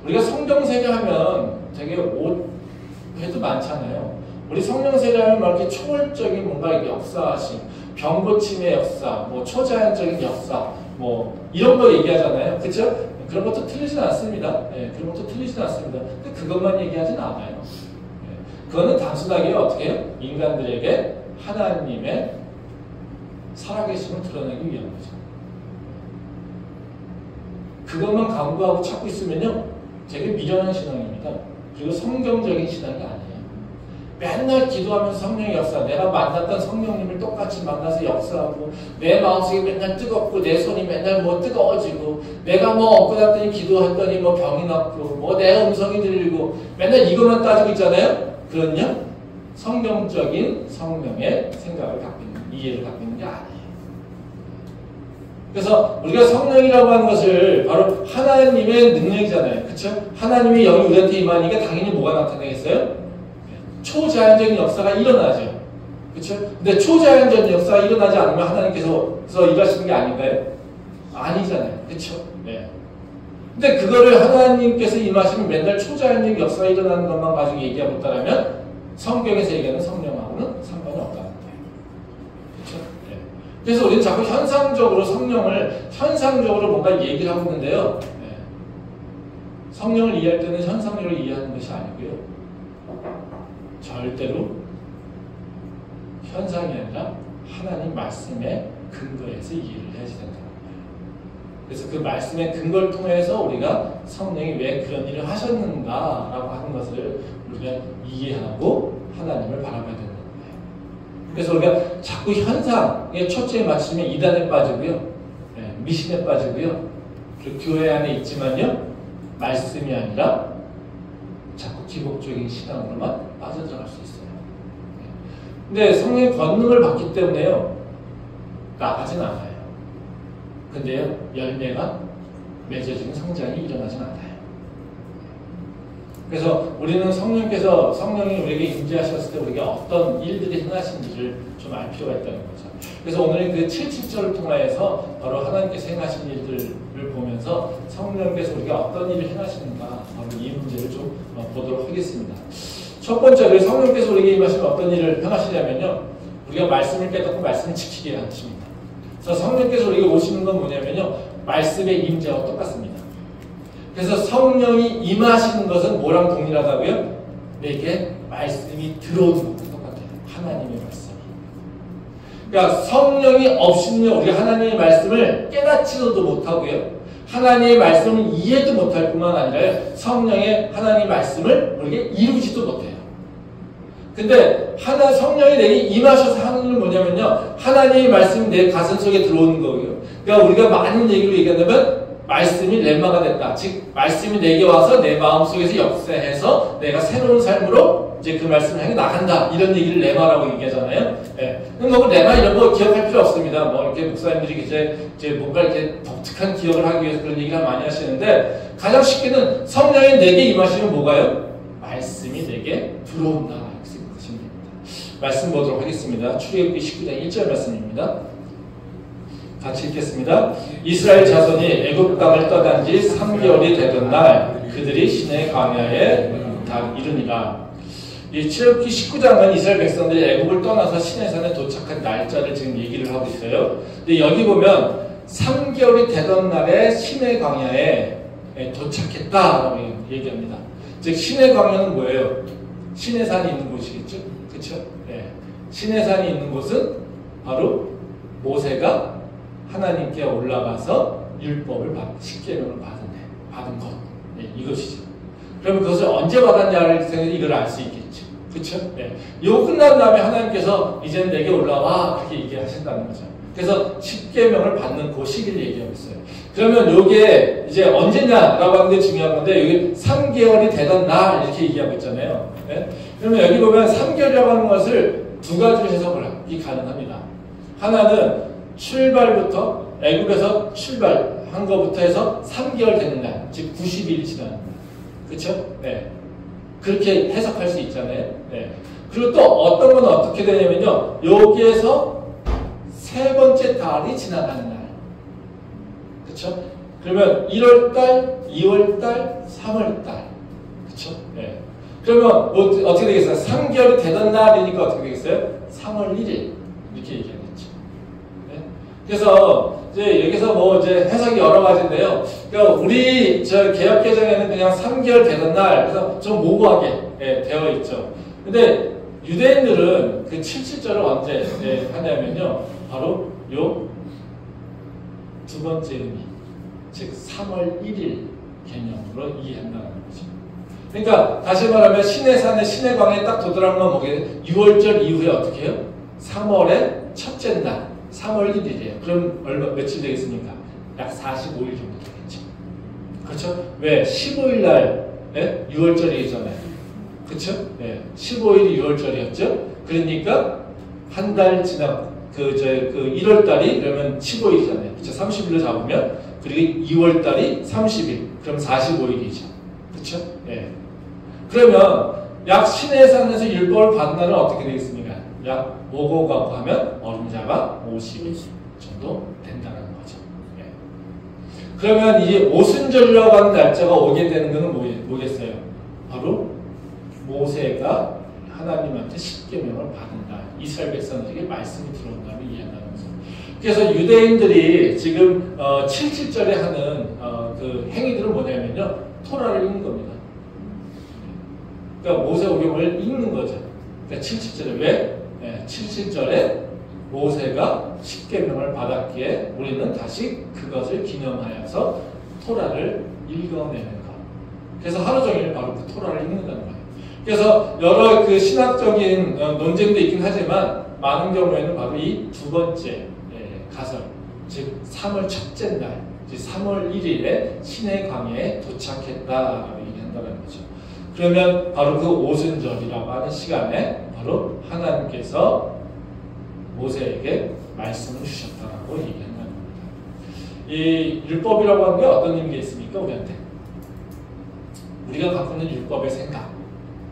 우리가 성령 세례하면 되게 오해도 많잖아요. 우리 성령 세례하면 막 이렇게 초월적인 뭔가 역사하심, 병 고침의 역사, 뭐 초자연적인 역사, 뭐 이런 거 얘기하잖아요. 그렇죠? 그런 것도 틀리진 않습니다. 예, 그런 것도 틀리진 않습니다. 근데 그것만 얘기하진 않아요. 예, 그거는 단순하게 어떻게 해요? 인간들에게 하나님의 살아계심을 드러내기 위한 거죠. 그것만 강구하고 찾고 있으면요, 되게 미련한 신앙입니다. 그리고 성경적인 신앙이 아니에요. 맨날 기도하면서 성령의 역사, 내가 만났던 성령님을 똑같이 만나서 역사하고, 내 마음속에 맨날 뜨겁고, 내 손이 맨날 뭐 뜨거워지고, 내가 뭐 엎고 놨더니 기도했더니 뭐 병이 났고, 뭐 내 음성이 들리고, 맨날 이것만 따지고 있잖아요? 그런요, 성경적인 성령의 생각을 갖고 있는, 이해를 갖고 있는 게 아니에요. 그래서 우리가 성령이라고 하는 것을 바로 하나님의 능력이잖아요. 그쵸? 하나님의 영이 우리한테 임하니까 당연히 뭐가 나타나겠어요? 초자연적인 역사가 일어나죠. 그쵸? 근데 초자연적인 역사가 일어나지 않으면 하나님께서 일하시는 게 아닌가요? 아니잖아요. 그쵸? 네. 근데 그거를 하나님께서 임하시면 맨날 초자연적인 역사가 일어나는 것만 가지고 얘기하고 있다면 성경에서 얘기하는 성령하고는 상관이 없다는 거예요. 그쵸? 네. 그래서 우리는 자꾸 현상적으로 성령을 현상적으로 뭔가 얘기를 하고 있는데요. 네. 성령을 이해할 때는 현상적으로 이해하는 것이 아니고요. 절대로 현상이 아니라 하나님 말씀의 근거에서 이해를 해야지 된다는 거예요. 그래서 그 말씀의 근거를 통해서 우리가 성령이 왜 그런 일을 하셨는가라고 하는 것을 우리가 이해하고 하나님을 바라봐야 된다는 거예요. 그래서 우리가 자꾸 현상에 초점에 맞추면 이단에 빠지고요, 미신에 빠지고요, 그리고 교회 안에 있지만요, 말씀이 아니라 자꾸 기복적인 신앙으로만 빠져들어갈 수 있어요. 근데 성령의 권능을 받기 때문에요, 나가진 않아요. 근데요, 열매가 맺어지는 성장이 일어나진 않아요. 그래서 우리는 성령이 우리에게 임재하셨을 때 우리가 어떤 일들이 행하신지를 좀 알 필요가 있다는 거죠. 그래서 오늘 그 77절을 통하여서 바로 하나님께서 행하신 일들을 보면서 성령께서 우리가 어떤 일을 행하시는가, 바로 이 문제를 좀 보도록 하겠습니다. 첫 번째로 성령께서 우리에게 임하시면 어떤 일을 행하시냐면요, 우리가 말씀을 깨닫고 말씀을 지키게 하십니다. 그래서 성령께서 우리에게 오시는 건 뭐냐면요, 말씀의 임재와 똑같습니다. 그래서 성령이 임하시는 것은 뭐랑 동일하다고요? 내게 말씀이 들어오는 것과 똑같아요. 하나님의 말씀. 그러니까 성령이 없이는요, 우리가 하나님의 말씀을 깨닫지도 못하고요, 하나님의 말씀을 이해도 못할 뿐만 아니라 성령의 하나님의 말씀을 우리에게 이루지도 못해요. 근데 성령이 내게 임하셔서 하는 일은 뭐냐면요, 하나님의 말씀이 내 가슴 속에 들어오는 거고요. 그러니까 우리가 많은 얘기로 얘기한다면 말씀이 렘마가 됐다. 즉 말씀이 내게 와서 내 마음속에서 역사해서 내가 새로운 삶으로 이제 그 말씀을 향해 나간다. 이런 얘기를 렘마라고 얘기하잖아요. 예. 뭐 렘마 이런 거 기억할 필요 없습니다. 뭐 이렇게 목사님들이 이제 뭔가 이렇게 독특한 기억을 하기 위해서 그런 얘기를 많이 하시는데, 가장 쉽게는 성령이 내게 임하시면 뭐가요? 말씀이 내게 들어온다. 이렇게 생각하시면 됩니다. 말씀 보도록 하겠습니다. 출애굽기 19장 1절 말씀입니다. 같이 읽겠습니다. 이스라엘 자손이 애굽 땅을 떠난 지 3개월이 되던 날 그들이 시내 광야에 이르니라. 이 출애굽기 19장은 이스라엘 백성들이 애굽을 떠나서 시내산에 도착한 날짜를 지금 얘기를 하고 있어요. 근데 여기 보면 3개월이 되던 날에 시내 광야에 도착했다라고 얘기합니다. 즉 시내 광야는 뭐예요? 시내산이 있는 곳이겠죠? 그렇죠? 네. 시내산이 있는 곳은 바로 모세가 하나님께 올라가서 율법을 십계명을 받은 것. 네, 이것이죠. 그러면 그것을 언제 받았냐를 생각해 이걸 알 수 있겠죠. 그렇죠? 네. 이거 끝난 다음에 하나님께서 이제는 내게 올라와 그렇게 얘기하신다는 거죠. 그래서 십계명을 받는 그 시기를 얘기하고 있어요. 그러면 이게 이제 언제냐라고 하는 게 중요한 건데 여기 3개월이 되던 날 이렇게 얘기하고 있잖아요. 네? 그러면 여기 보면 3개월이라고 하는 것을 두 가지로 해석이 가능합니다. 하나는 출발부터 애굽에서 출발한 것부터 해서 3개월 되는 날, 즉 90일이 지나는 날. 그렇죠? 네. 그렇게 해석할 수 있잖아요. 네. 그리고 또 어떤 건 어떻게 되냐면요. 여기에서 세 번째 달이 지나가는 날. 그렇죠? 그러면 1월달, 2월달, 3월달. 그렇죠? 네. 그러면 뭐 어떻게 되겠어요? 3개월이 되던 날이니까 어떻게 되겠어요? 3월 1일. 이렇게 얘기하겠죠. 네. 그래서 이제 여기서 뭐 이제 해석이 여러 가지인데요. 그러니까 우리 저 개역 개정에는 그냥 3개월 되던 날, 그래서 좀 모호하게 되어 있죠. 근데 유대인들은 그 77절을 언제 하냐면요. 바로 요 두 번째 의미, 즉 3월 1일 개념으로 이해한다는 거죠. 그러니까 다시 말하면 시내산의 시내광에 딱 도달한 건 뭐겠어요? 6월절 이후에 어떻게 해요? 3월의 첫째 날, 3월 1일이에요. 그럼 며칠 되겠습니까? 약 45일 정도 되겠죠. 그렇죠? 왜? 15일 날 6월절이잖아요. 그렇죠? 네. 15일이 6월절이었죠. 그러니까 한 달 지나 그 1월 달이 그러면 15일이잖아요. 그렇죠? 30일로 잡으면 그리고 2월 달이 30일. 그럼 45일이죠. 그렇죠? 네. 그러면 약 시내산에서 율법을 받는 날은 어떻게 되겠습니까? 약 오고 가고 하면 어림자가 50일 정도 된다는 거죠. 네. 그러면 이 오순절이라고 하는 날짜가 오게 되는 것은 뭐겠어요? 바로 모세가 하나님한테 십계명을 받은 날, 이스라엘 백성들에게 말씀이 들어온다고 이해한다는 거죠. 그래서 유대인들이 지금 77절에 하는 그 행위들은 뭐냐면요, 토라를 읽는 겁니다. 그러니까 모세오경을 읽는 거죠. 그러니까 77절에 왜? 77절에 모세가 십계명을 받았기에 우리는 다시 그것을 기념하여서 토라를 읽어내는 것. 그래서 하루 종일 바로 그 토라를 읽는다는 거예요. 그래서 여러 그 신학적인 논쟁도 있긴 하지만 많은 경우에는 바로 이 두 번째 가설, 즉 3월 첫째 날, 즉 3월 1일에 시내 광야에 도착했다라고 얘기한다는 거죠. 그러면 바로 그 오순절이라고 하는 시간에 바로 하나님께서 모세에게 말씀을 주셨다라고 얘기한다는 겁니다. 이 율법이라고 하는 게 어떤 의미가 있습니까? 우리한테 우리가 갖고 있는 율법의 생각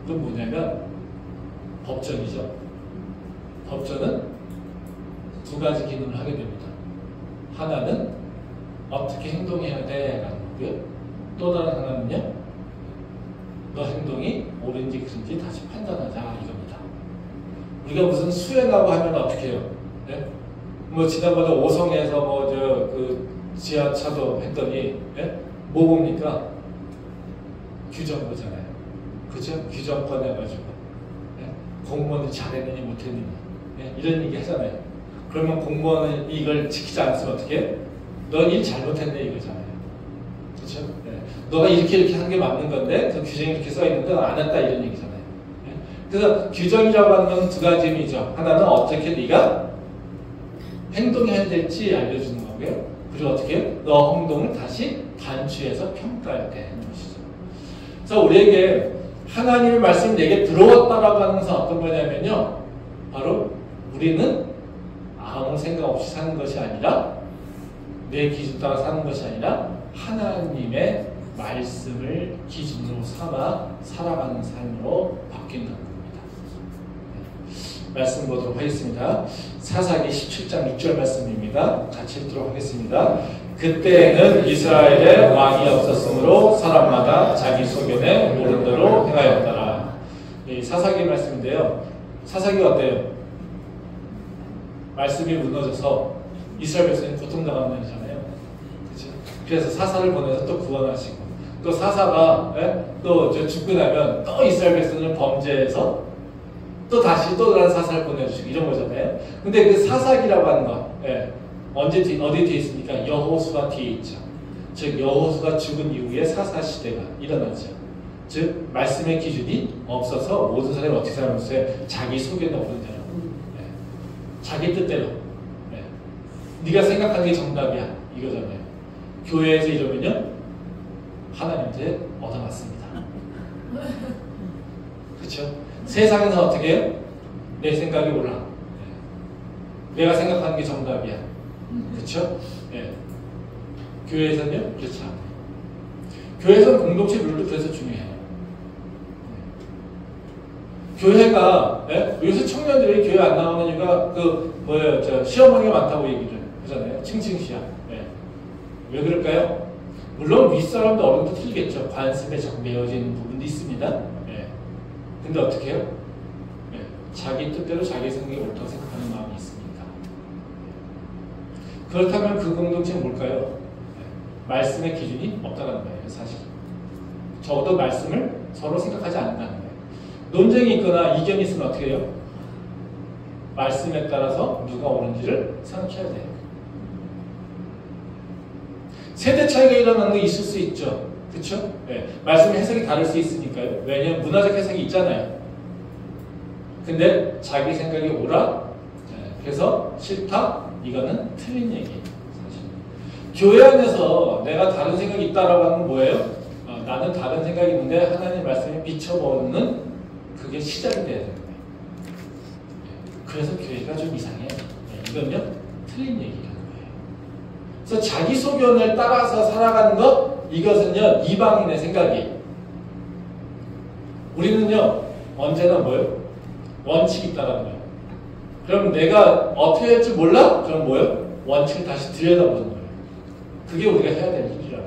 그건 뭐냐면 법전이죠. 법전은 두 가지 기능을 하게 됩니다. 하나는 어떻게 행동해야 돼 라는 거고요. 또 다른 하나는요, 너 행동이 옳은지 그른지 다시 판단하자 이겁니다. 우리가 무슨 수행하고 하면 어떻게 해요? 네? 뭐 지난번에 오성에서 뭐 그 지하차도 했더니 네? 뭐 봅니까? 규정 보잖아요. 그죠? 규정 꺼내가지고 네? 공무원이 잘했느니 못했느니 네? 이런 얘기 하잖아요. 그러면 공무원은 이걸 지키지 않았으면 어떻게 해요? 넌 일 잘못했네 이거잖아요. 그렇죠? 네. 너가 이렇게 한 게 맞는 건데 그 규정이 이렇게 써 있는데 안 했다 이런 얘기잖아요. 네. 그래서 규정이라고 하는 건 두 가지 의미죠. 하나는 어떻게 네가 행동해야 될지 알려주는 거고요. 그리고 어떻게 해요? 너 행동을 다시 반추해서 평가해야 되는 것이죠. 그래서 우리에게 하나님의 말씀이 내게 들어왔다라고 하는 것은 어떤 거냐면요. 바로 우리는 아무 생각 없이 사는 것이 아니라 내 기준 따라 사는 것이 아니라 하나님의 말씀을 기준으로 삼아 살아가는 삶으로 바뀐다는 겁니다. 네. 말씀 보도록 하겠습니다. 사사기 17장 6절 말씀입니다. 같이 읽도록 하겠습니다. 그때에는 이스라엘에 왕이 없었으므로 사람마다 자기 소견에 옳은 대로 행하였더라. 이 사사기 말씀인데요. 사사기가 어때요? 말씀이 무너져서 이스라엘 백성이 고통당하는 날이잖아요. 그래서 사사를 보내서 또 구원하시고, 또 사사가 또 죽고 나면 또 이스라엘 백성을 범죄해서 또 다시 또 다른 사사를 보내주시고 이런 거잖아요. 근데 그 사사기라고 하는 거 어디 뒤에 있습니까? 여호수아 뒤에 있죠. 즉 여호수아가 죽은 이후에 사사 시대가 일어나죠. 즉 말씀의 기준이 없어서 모든 사람이 어떻게 살아갔어요? 자기 속에 넣는 대로, 자기 뜻대로. 네가 생각하는 게 정답이야 이거잖아요. 교회에서 이러면요 하나님한테 얻어맞습니다. 그렇죠? 세상에서 어떻게 해요? 내 생각이 옳아. 내가 생각하는 게 정답이야. 그렇죠? 교회에서는요 그렇지 않아요. 교회에서는 공동체 룰도 그래서 중요해요. 교회가 요새 청년들이 교회 안 나오는 이유가 시험하는 게 많다고 얘기를 하잖아요. 칭칭시험. 왜 그럴까요? 물론 윗사람도 어른도 틀리겠죠. 관습에 매어진 부분도 있습니다. 근데 어떻게 해요? 자기 뜻대로 자기 생각이 옳다고 생각하는 마음이 있으니까. 그렇다면 그 공동체는 뭘까요? 말씀의 기준이 없다는 거예요. 사실 적어도 말씀을 서로 생각하지 않는다는 거예요. 논쟁이 있거나 이견이 있으면 어떻게 해요? 말씀에 따라서 누가 옳은지를 생각해야 돼요. 세대 차이가 일어나는 게 있을 수 있죠. 그렇죠? 말씀의 해석이 다를 수 있으니까요. 왜냐하면 문화적 해석이 있잖아요. 근데 자기 생각이 옳아? 그래서 싫다? 이거는 틀린 얘기예요. 사실. 교회 안에서 내가 다른 생각이 있다라고 하는 건 뭐예요? 나는 다른 생각이 있는데 하나님 말씀에 비춰보는 그게 시작이 돼야 되는 거예요. 그래서 교회가 좀 이상해요. 이건요 틀린 얘기라는 거예요. 그래서 자기 소견을 따라서 살아가는 것, 이것은요 이방인의 생각이에요. 우리는요 언제나 뭐예요? 원칙이 있다라는 거예요. 그럼 내가 어떻게 할지 몰라? 그럼 뭐예요? 원칙을 다시 들여다보는 거예요. 그게 우리가 해야 될 일이라는 거예요.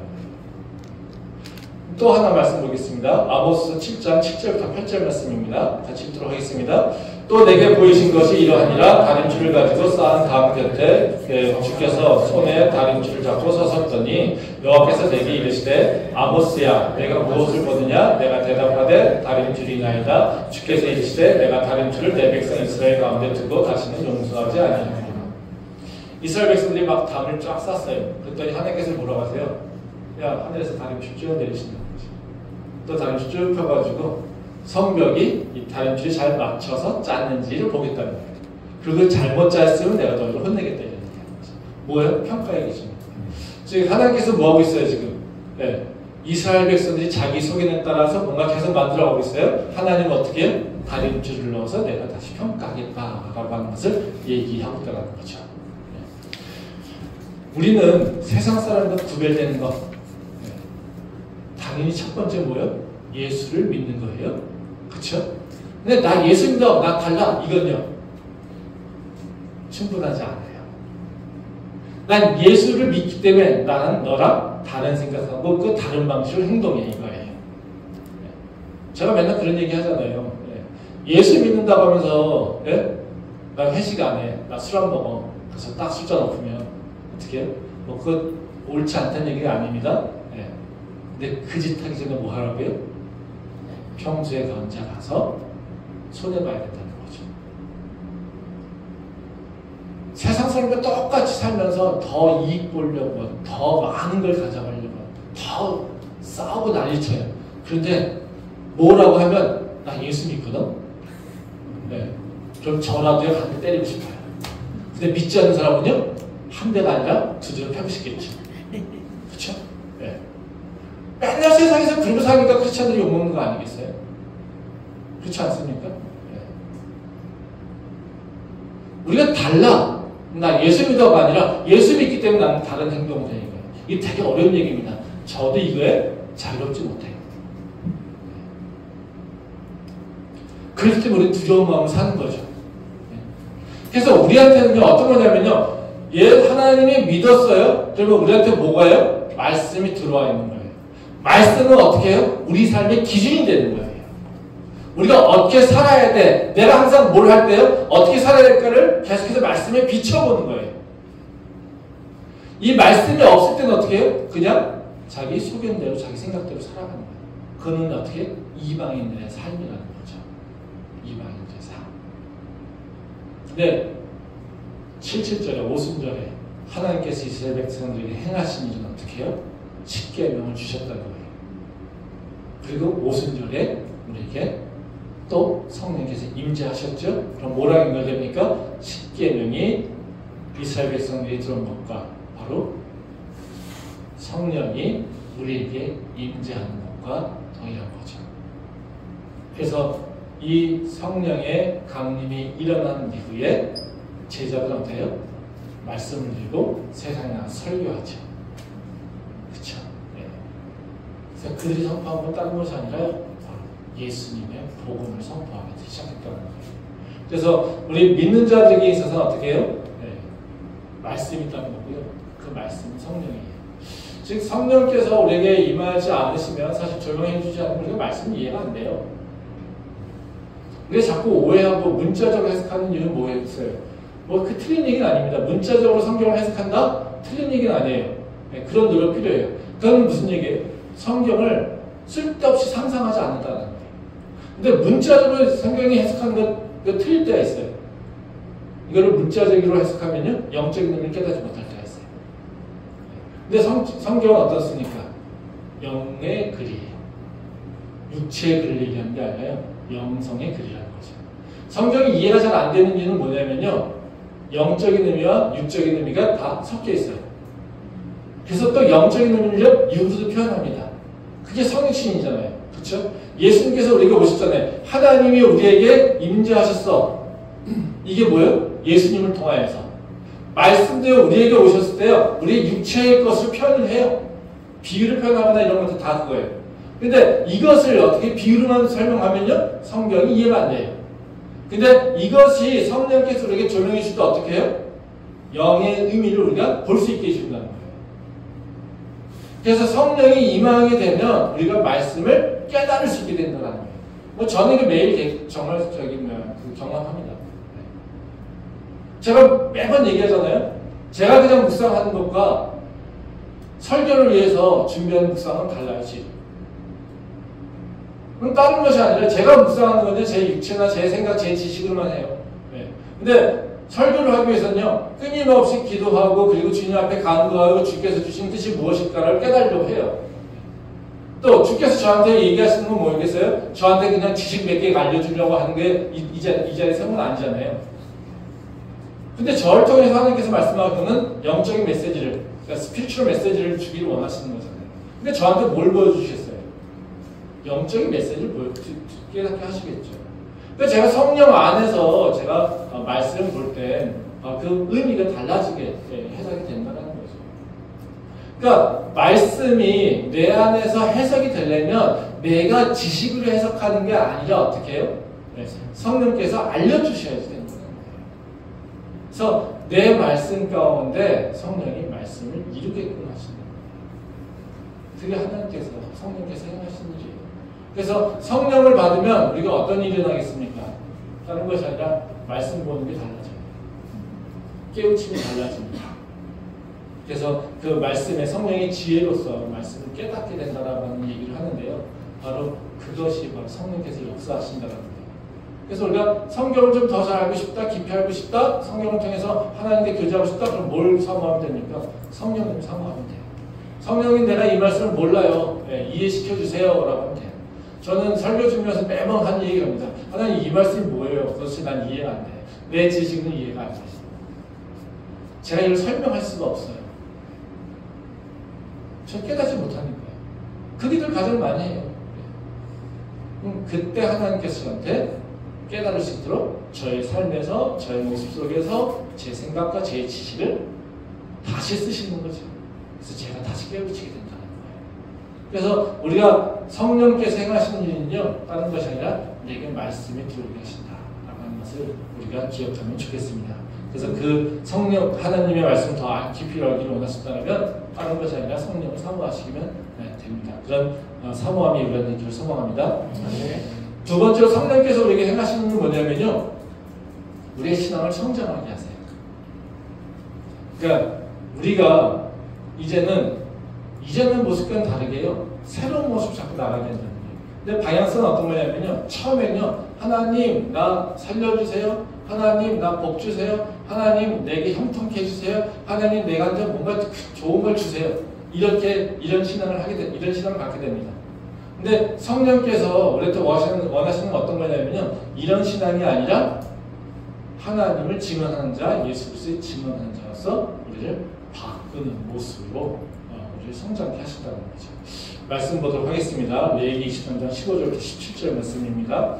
또 하나 말씀 보겠습니다. 아모스 7장 7절부터 8절 말씀입니다. 같이 읽도록 하겠습니다. 또 내게 보이신 것이 이러하니라. 다림줄을 가지고 쌓은 강 곁에 주께서 손에 다림줄을 잡고 서섰더니 여호와께서 내게 이르시되 아모스야 내가 무엇을 보느냐? 내가 대답하되 다림줄이나이다. 주께서 이르시되 내가 다림줄을 내 백성 이스라엘 가운데 두고 다시는 용서하지 아니하리라. 이스라엘 백성들이 막 담을 쫙 쌌어요. 그랬더니 하나님께서 뭐라고 하세요? 야 하늘에서 다림줄 쭉 내리신다. 또 다림줄 쭉 펴가지고 성벽이 이 다림줄이 잘 맞춰서 짰는지를 보겠다는 거예요. 그리고 잘못 짰으면 내가 너희를 혼내겠다 이런 거죠. 뭐예요? 평가의 기준입니다. 즉 하나님께서 뭐 하고 있어요 지금? 이스라엘 백성들이 자기 소견에 따라서 뭔가 계속 만들어가고 있어요. 하나님은 어떻게 해요? 다림줄을 넣어서 내가 다시 평가하겠다라고 하는 것을 얘기하고 있다는 거죠. 우리는 세상 사람과 구별되는 것, 당연히 첫 번째 뭐예요? 예수를 믿는 거예요. 그렇죠? 근데 나 예수 믿어, 나 달라, 이건요 충분하지 않아요. 난 예수를 믿기 때문에 나는 너랑 다른 생각하고 그 다른 방식으로 행동해 이거예요. 제가 맨날 그런 얘기 하잖아요. 예수 믿는다고 하면서 나 회식 안 해, 나 술 안 먹어. 그래서 딱 술잔 엎으면 어떻게 해요? 뭐 그거 옳지 않다는 얘기가 아닙니다. 근데 그 짓 하기 전에 뭐 하라고요? 평소에 혼자 가서 손해봐야 된다는 거죠. 세상 사람과 똑같이 살면서 더 이익 보려고, 더 많은 걸 가져가려고, 더 싸우고 난리쳐요. 그런데 뭐라고 하면 나 예수 믿거든? 그럼 저라도요 한 대 때리고 싶어요. 근데 믿지 않는 사람은요 한 대가 아니라 두 대로 펴시겠죠. 그렇죠? 맨날 세상에서 그러고 사니까 크리스찬들이 욕먹는 거 아니겠어요? 그렇지 않습니까? 우리가 달라. 나 예수 믿어가 아니라 예수 믿기 때문에 나는 다른 행동을 하는 거예요. 이게 되게 어려운 얘기입니다. 저도 이거에 자유롭지 못해요. 그렇기 때문에 우리는 두려운 마음을 사는 거죠. 그래서 우리한테는요 어떤 거냐면요 하나님이 믿었어요. 그러면 우리한테 뭐가요? 말씀이 들어와 있는 거예요. 말씀은 어떻게 해요? 우리 삶의 기준이 되는 거예요. 우리가 어떻게 살아야 돼? 내가 항상 뭘 할 때요? 어떻게 살아야 될까를 계속해서 말씀에 비춰보는 거예요. 이 말씀이 없을 때는 어떻게 해요? 그냥 자기 소견대로 자기 생각대로 살아가는 거예요. 그는 어떻게? 이방인들의 삶이라는 거죠. 이방인들의 삶. 근데 77절에 오순절에 하나님께서 이스라엘 백성들에게 행하신 일은 어떻게 해요? 십계명을 주셨다는 거예요. 그리고 오순절에 우리에게 또 성령께서 임재하셨죠. 그럼 뭐라고 연결됩니까? 십계명이 이스라엘 백성들이 들은 것과 바로 성령이 우리에게 임재하는 것과 동일한 거죠. 그래서 이 성령의 강림이 일어난 이후에 제자들은 어때요? 말씀을 들고 세상에 나가서 설교하죠. 그렇죠? 네. 그래서 그들이 선포한 건 다른 것이 아니라 예수님의 복음을 선포하기 시작했다는 거예요. 그래서 우리 믿는 자들에게 있어서는 어떻게 해요? 네. 말씀이 있다는 거고요. 그 말씀은 성령이에요. 즉 성령께서 우리에게 임하지 않으시면 사실 조명해 주지 않으면 우리가 말씀이 이해가 안 돼요. 우리가 자꾸 오해하고 문자적으로 해석하는 이유는 뭐였어요? 뭐 그 틀린 얘기는 아닙니다. 문자적으로 성경을 해석한다? 틀린 얘기는 아니에요. 네, 그런 노력 필요해요. 그건 무슨 얘기예요? 성경을 쓸데없이 상상하지 않는다는 거예요. 근데 문자적으로 성경이 해석하는 건 틀릴 때가 있어요. 이거를 문자적으로 해석하면요, 영적인 의미를 깨닫지 못할 때가 있어요. 근데 성경은 어떻습니까? 영의 글이에요. 육체의 글을 얘기하는 게 아니라요, 영성의 글이라는 거죠. 성경이 이해가 잘 안 되는 이유는 뭐냐면요, 영적인 의미와 육적인 의미가 다 섞여 있어요. 그래서 또 영적인 의미를 육으로 표현합니다. 그게 성육신이잖아요. 그렇죠? 예수님께서 우리에게 오셨잖아요. 하나님이 우리에게 임재하셨어. 이게 뭐예요? 예수님을 통하여서. 말씀대로 우리에게 오셨을 때요, 우리의 육체의 것을 표현을 해요. 비유를 표현하거나 이런 것도 다 그거예요. 근데 이것을 어떻게 비유로만 설명하면요, 성경이 이해가 안 돼요. 근데 이것이 성령께서 우리에게 조명해 주실 때 어떻게 해요? 영의 의미를 우리가 볼 수 있게 해준다는 거예요. 그래서 성령이 임하게 되면 우리가 말씀을 깨달을 수 있게 된다는 거예요. 뭐 저는 이거 매일 정말 경험합니다. 제가 매번 얘기하잖아요. 제가 그냥 묵상하는 것과 설교를 위해서 준비하는 묵상은 달라요, 지금. 그럼 다른 것이 아니라 제가 묵상하는 건데 제 육체나 제 생각, 제 지식으로만 해요. 네. 근데 설교를 하기 위해서는요, 끊임없이 기도하고 그리고 주님 앞에 간구하고 주께서 주신 뜻이 무엇일까를 깨달으려고 해요. 또 주께서 저한테 얘기하시는 건 뭐겠어요? 저한테 그냥 지식 몇 개 알려주려고 하는 게 이 자리에 세운 건 아니잖아요. 근데 저를 통해서 하나님께서 말씀하고는 영적인 메시지를, 그러니까 스피리추얼 메시지를 주기를 원하시는 거잖아요. 근데 저한테 뭘 보여주셨어요? 영적인 메시지를 깨닫게 하시겠죠. 그러니까 제가 성령 안에서 제가 말씀을 볼 때 그 의미가 달라지게 해석이 된다는 거죠. 그러니까 말씀이 내 안에서 해석이 되려면 내가 지식으로 해석하는 게 아니라 어떻게 해요? 성령께서 알려주셔야 되는 거예요. 그래서 내 말씀 가운데 성령이 말씀을 이루게끔 하신다. 그게 하나님께서, 성령께서 행하시는 일이에요. 그래서 성령을 받으면 우리가 어떤 일이 일어나겠습니까? 다른 것이 아니라 말씀 보는 게 달라져요. 깨우침이 달라집니다. 그래서 그 말씀의 성령의 지혜로서 말씀을 깨닫게 된다라는 얘기를 하는데요. 바로 그것이 바로 성령께서 역사하신다라는 거예요. 그래서 우리가 성경을 좀 더 잘 알고 싶다, 깊이 알고 싶다, 성경을 통해서 하나님께 교제하고 싶다, 그럼 뭘 사모하면 됩니까? 성령님 사모하면 돼요. 성령님 내가 이 말씀을 몰라요. 네, 이해시켜 주세요. 라고 하면 돼요. 저는 설교 준비하면서 매번 하는 얘기가 합니다. 하나님 이 말씀이 뭐예요? 그것이 난 이해가 안 돼. 내 지식은 이해가 안 돼. 제가 이걸 설명할 수가 없어요. 저 깨닫지 못하니까요. 그기들 가장 많이 해요. 그때 하나님께서 저한테 깨달을 수 있도록 저의 삶에서, 저의 모습 속에서 제 생각과 제 지식을 다시 쓰시는 거죠. 그래서 제가 다시 깨우치게 된다는 거예요. 그래서 우리가 성령께서 행하시는 일은요, 다른 것이 아니라 내게 말씀이 들어오게 하신다라고 하는 것을 우리가 기억하면 좋겠습니다. 그래서 그 성령, 하나님의 말씀 더 깊이 알기를 원하신다면 다른 것이 아니라 성령을 사모하시면 됩니다. 그런 사모함이 우리가 되기를 소망합니다. 두 번째로 성령께서 우리에게 행하시는 건 뭐냐면요, 우리의 신앙을 성장하게 하세요. 그러니까 우리가 이제는 모습과는 다르게요. 새로운 모습 자꾸 나가야 된다는 거예요. 근데 방향성은 어떤 거냐면요. 처음에는요. 하나님 나 살려주세요. 하나님 나 복 주세요. 하나님 내게 형통케 해주세요. 하나님 내한테 뭔가 좋은 걸 주세요. 이런 신앙을 이런 신앙을 갖게 됩니다. 근데 성령께서 우리한테 원하시는 어떤 거냐면요. 이런 신앙이 아니라 하나님을 증언하는 자, 예수 그리스도의 증언하는 자로서 우리를 바꾸는 모습으로 우리를 성장케 하신다는 거죠. 말씀 보도록 하겠습니다. 레위기 23장 15절부터 17절 말씀입니다.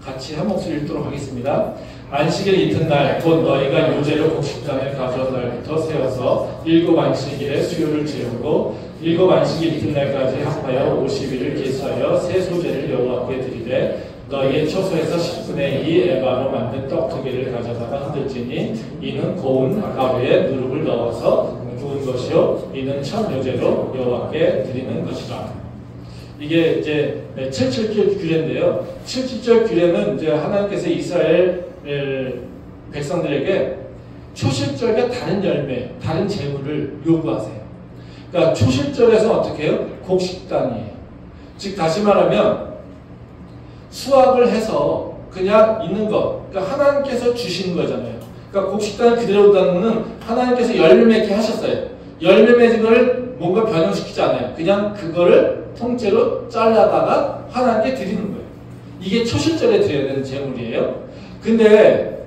같이 한 목소리 읽도록 하겠습니다. 안식일 이튿날 곧 너희가 유제로 곡식단을 가져온 날부터 세워서 7 안식일에 수요를 채우고 7 안식일 이튿날까지 합하여 50일을 계수하여 새 소제를 여호와께 드리되 너희의 처소에서 10분의 2 에바로 만든 떡 2개를 가져다가 흔들지니 이는 고운 가루에 누룩을 넣어서 구운 것이요 이는 첫 요제로 여호와께 드리는 것이라. 이게 이제 77절 규례인데요. 77절 규례는 이제 하나님께서 이스라엘 백성들에게 초실절과 다른 열매, 다른 재물을 요구하세요. 그러니까 초실절에서 어떻게 해요? 곡식단이에요. 즉 다시 말하면 수확을 해서 그냥 있는 것, 그러니까 하나님께서 주신 거잖아요. 그러니까 곡식단을 그대로 둔다는 것은 하나님께서 열매 맺게 하셨어요. 열매 맺은 걸 뭔가 변형시키지 않아요. 그냥 그거를 통째로 잘라다가 하나님께 드리는 거예요. 이게 초실절에 드려야 되는 재물이에요. 근데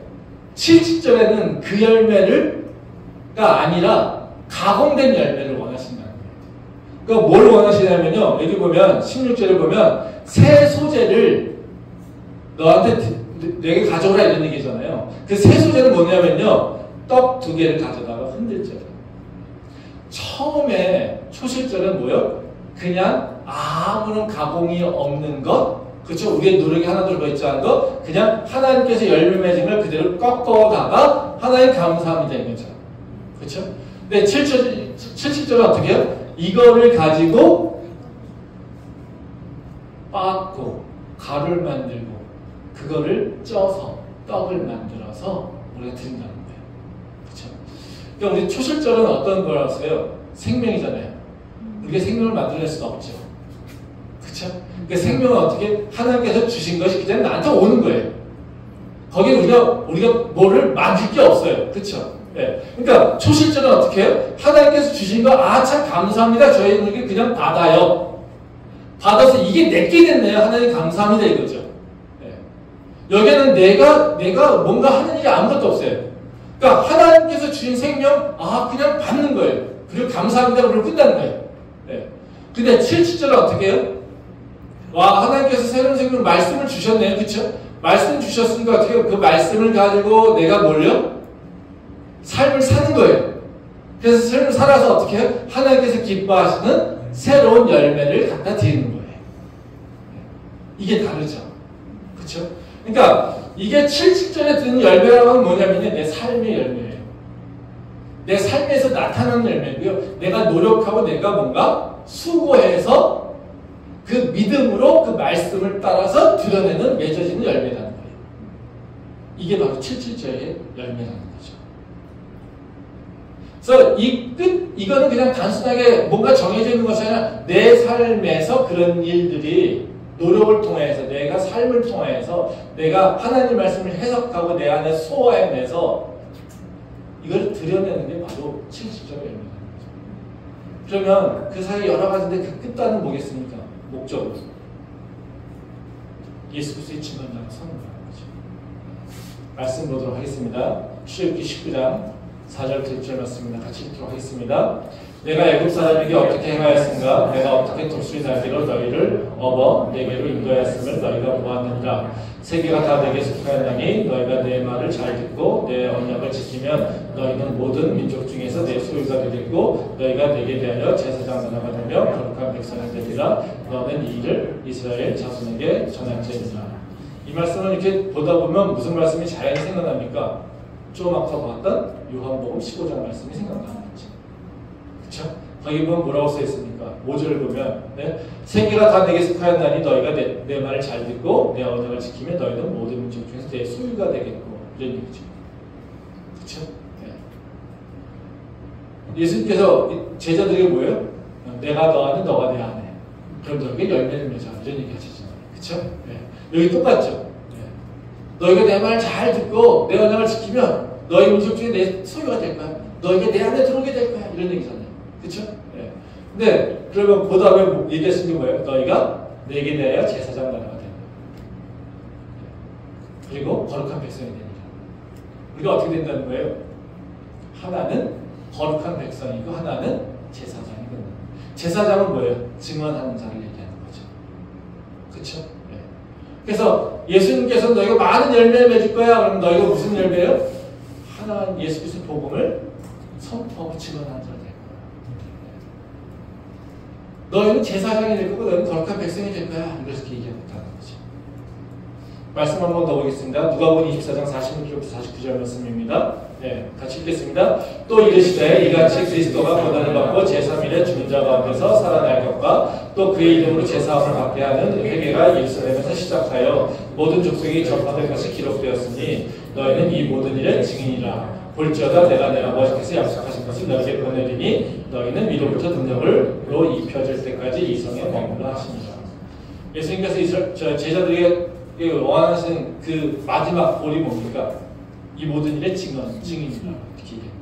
70절에는 그 열매가 아니라 가공된 열매를 원하신다는 거예요. 그러니까 뭘 원하시냐면요. 여기 보면 16절에 보면 새 소재를 너한테 내게 가져오라 이런 얘기잖아요. 그 새 소재는 뭐냐면요. 떡 2개를 가져다가 흔들죠. 처음에 초실절은 뭐요? 그냥 아무런 가공이 없는 것, 그렇죠? 우리의 노력이 하나도 들어있지 않은 것, 그냥 하나님께서 열매 맺은 걸 그대로 꺾어다가 하나님 감사합니다 이거죠. 그렇죠? 근데 77절은 어떻게 해요? 이거를 가지고 빻고 가루를 만들고 그거를 쪄서 떡을 만들어서 우리가 드린다는 거예요. 그렇죠? 그러니까 우리 초실절은 어떤 거라서요? 생명이잖아요. 우리가 생명을 만들어낼 수는 없죠. 그렇죠? 그 생명은 어떻게 하나님께서 주신 것이 그냥 나한테 오는 거예요. 거기에 우리가 뭐를 만들 게 없어요. 그렇죠? 네. 그러니까 초실절은 어떻게 해요? 하나님께서 주신 거 참 감사합니다. 저희는 그냥 받아요. 받아서 이게 내게 됐네요. 하나님 감사합니다 이거죠. 네. 여기는 내가 뭔가 하는 일이 아무것도 없어요. 그러니까 하나님께서 주신 생명 그냥 받는 거예요. 그리고 감사합니다. 그리고 끝나는 거예요. 네. 근데 77절은 어떻게 해요? 하나님께서 새로운 생명 말씀을 주셨네요. 그쵸? 말씀 주셨으니까 어떻게 해요? 그 말씀을 가지고 내가 뭘요? 삶을 사는 거예요. 그래서 삶을 살아서 어떻게 해요? 하나님께서 기뻐하시는 새로운 열매를 갖다 드리는 거예요. 이게 다르죠. 그쵸? 그러니까 이게 77절에 드는 열매라고 하면 뭐냐면요. 내 삶의 열매예요. 내 삶에서 나타나는 열매고요. 내가 노력하고 내가 뭔가 수고해서 그 믿음으로 그 말씀을 따라서 드러내는 맺어지는 열매라는 거예요. 이게 바로 77절의 열매라는 거죠. 그래서 이거는 그냥 단순하게 뭔가 정해져 있는 것이 아니라 내 삶에서 그런 일들이 노력을 통해서 내가 삶을 통해서 내가 하나님 말씀을 해석하고 내 안에 소화해내서 이걸 드러내는 게 바로 77절의 열매라는 거죠. 그러면 그 사이 여러 가지인데 그 끝단은 뭐겠습니까? 목적으로 예수 그리스도의 증언자로 서는 거라는 거죠. 말씀 보도록 하겠습니다. 출애굽기 19장 4절부터 6절 말씀입니다. 같이 읽도록 하겠습니다. 내가 애굽 사람에게 어떻게 행하였은가? 내가 어떻게 독수리 날개로 너희를 업어 내게로 인도하였음을 너희가 보았느니라. 세계가 다 내게 속하였나니 너희가 내 말을 잘 듣고 내 언약을 지키면 너희는 모든 민족 중에서 내 소유가 되겠고 너희가 내게 대하여 제사장 나라가 되며 거룩한 백성이 되리라. 너는 이 일을 이스라엘 자손에게 전할지니라. 이 말씀을 이렇게 보다 보면 무슨 말씀이 자연히 생각납니까? 좀 앞서 봤던 요한복음 15장 말씀이 생각나는 거죠. 그렇죠? 거기 보면 뭐라고 써있습니까? 5절을 보면 세계가 다 내게 속하였나니 너희가 내 말을 잘 듣고 내 언약을 지키면 너희는 모든 민족 중에서 내 소유가 되겠고 이런 얘기죠. 그렇죠? 네. 예수님께서 제자들에게 뭐예요? 내가 너 안에, 너가 내 안에. 그럼 너에게 열매를 맺어. 이런 얘기 하시잖아요. 그쵸? 예. 여기 똑같죠? 예. 너희가 내 말 잘 듣고 내 언약을 지키면 너희 음식 중에 내 소유가 될 거야. 너희가 내 안에 들어오게 될 거야. 이런 얘기잖아요. 그쵸? 예. 근데 그러면 그 다음에 얘기했은 게 뭐예요? 너희가 내게 대하여 제사장 나라가 된다. 그리고 거룩한 백성이 되니라. 우리가 어떻게 된다는 거예요? 하나는 거룩한 백성이고 하나는 제사장이 된다. 제사장은 뭐예요? 증언하는 자를 얘기하는 거죠. 그렇죠? 네. 그래서 예수님께서 너희가 많은 열매를 맺을 거야. 그럼 너희가 무슨 열매예요? 하나님 예수 그리스도 복음을 선포하고 증언하는 자가 될 거야. 너희는 제사장이 될 거고 너희는 거룩한 백성이 될 거야. 이렇게 얘기하고 있다는 거죠. 말씀 한번 더 보겠습니다. 누가복음 24장 46절부터 49절 말씀입니다. 네, 같이 읽겠습니다. 또 이르시되 이같이 그리스도가 고난을 받고 제3일에 죽은 자 가운데서 살아날 것과 또 그의 이름으로 제사함을 받게 하는 회개가 예루살렘에서 시작하여 모든 족속이 전파될 것이 기록되었으니 너희는 이 모든 일의 증인이라. 볼지어다 내가 내 아버지께서 약속하신 것을 너희에게 보내리니 너희는 위로부터 능력으로 입혀질 때까지 이 성에 머물러 하시니라. 예수님께서 제자들에게 원하시는 그 마지막 볼이 뭡니까? 이 모든 일의 증인이라 이렇게 얘기하는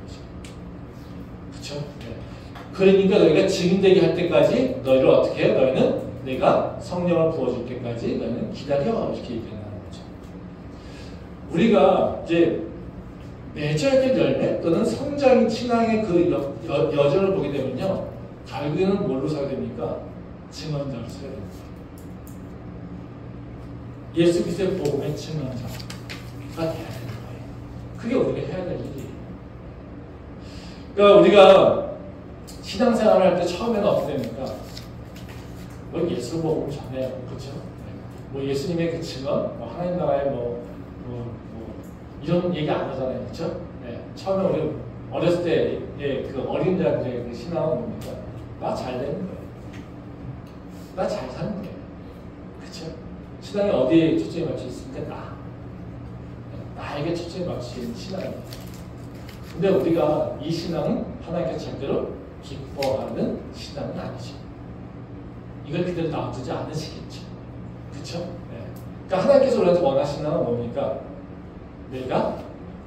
거죠. 그렇죠? 네. 그러니까 너희가 증인되게 할 때까지 너희를 어떻게 해요? 너희는 내가 성령을 부어줄 때까지 너희는 기다려 이렇게 얘기하는 거죠. 우리가 이제 맺어야 될 열매 또는 성장인 신앙의 그 여정을 보게 되면요, 결국에는 뭘로 서야 됩니까? 증언자로 서야 됩니다. 예수 그리스도의 복음의 증언자가 돼야 되는 거예요. 그게 우리가 해야 될 일이에요. 그러니까 우리가 신앙생활을 할 때 처음에는 어떻게 됩니까? 뭐 예수 복음 전해요, 그렇죠? 뭐 예수님의 그 증언, 뭐 하나님 나라의 뭐 이런 얘기 안 하잖아요, 그렇죠? 네. 처음에 우리 어렸을 때의 그 어린 자들의 그 신앙은 뭡니까? 나 잘 되는 거예요. 나 잘 사는 거예요, 그렇죠? 신앙이 어디에 초점이 맞춰 있습니까? 나에게 초점이 맞춰 있는 신앙입니다. 근데 우리가 이 신앙은 하나님께서 절대로 기뻐하는 신앙은 아니죠. 이걸 그대로 놔두지 않으시겠죠. 그렇죠? 네. 그러니까 하나님께서 우리한테 원하시는 신앙은 뭡니까? 내가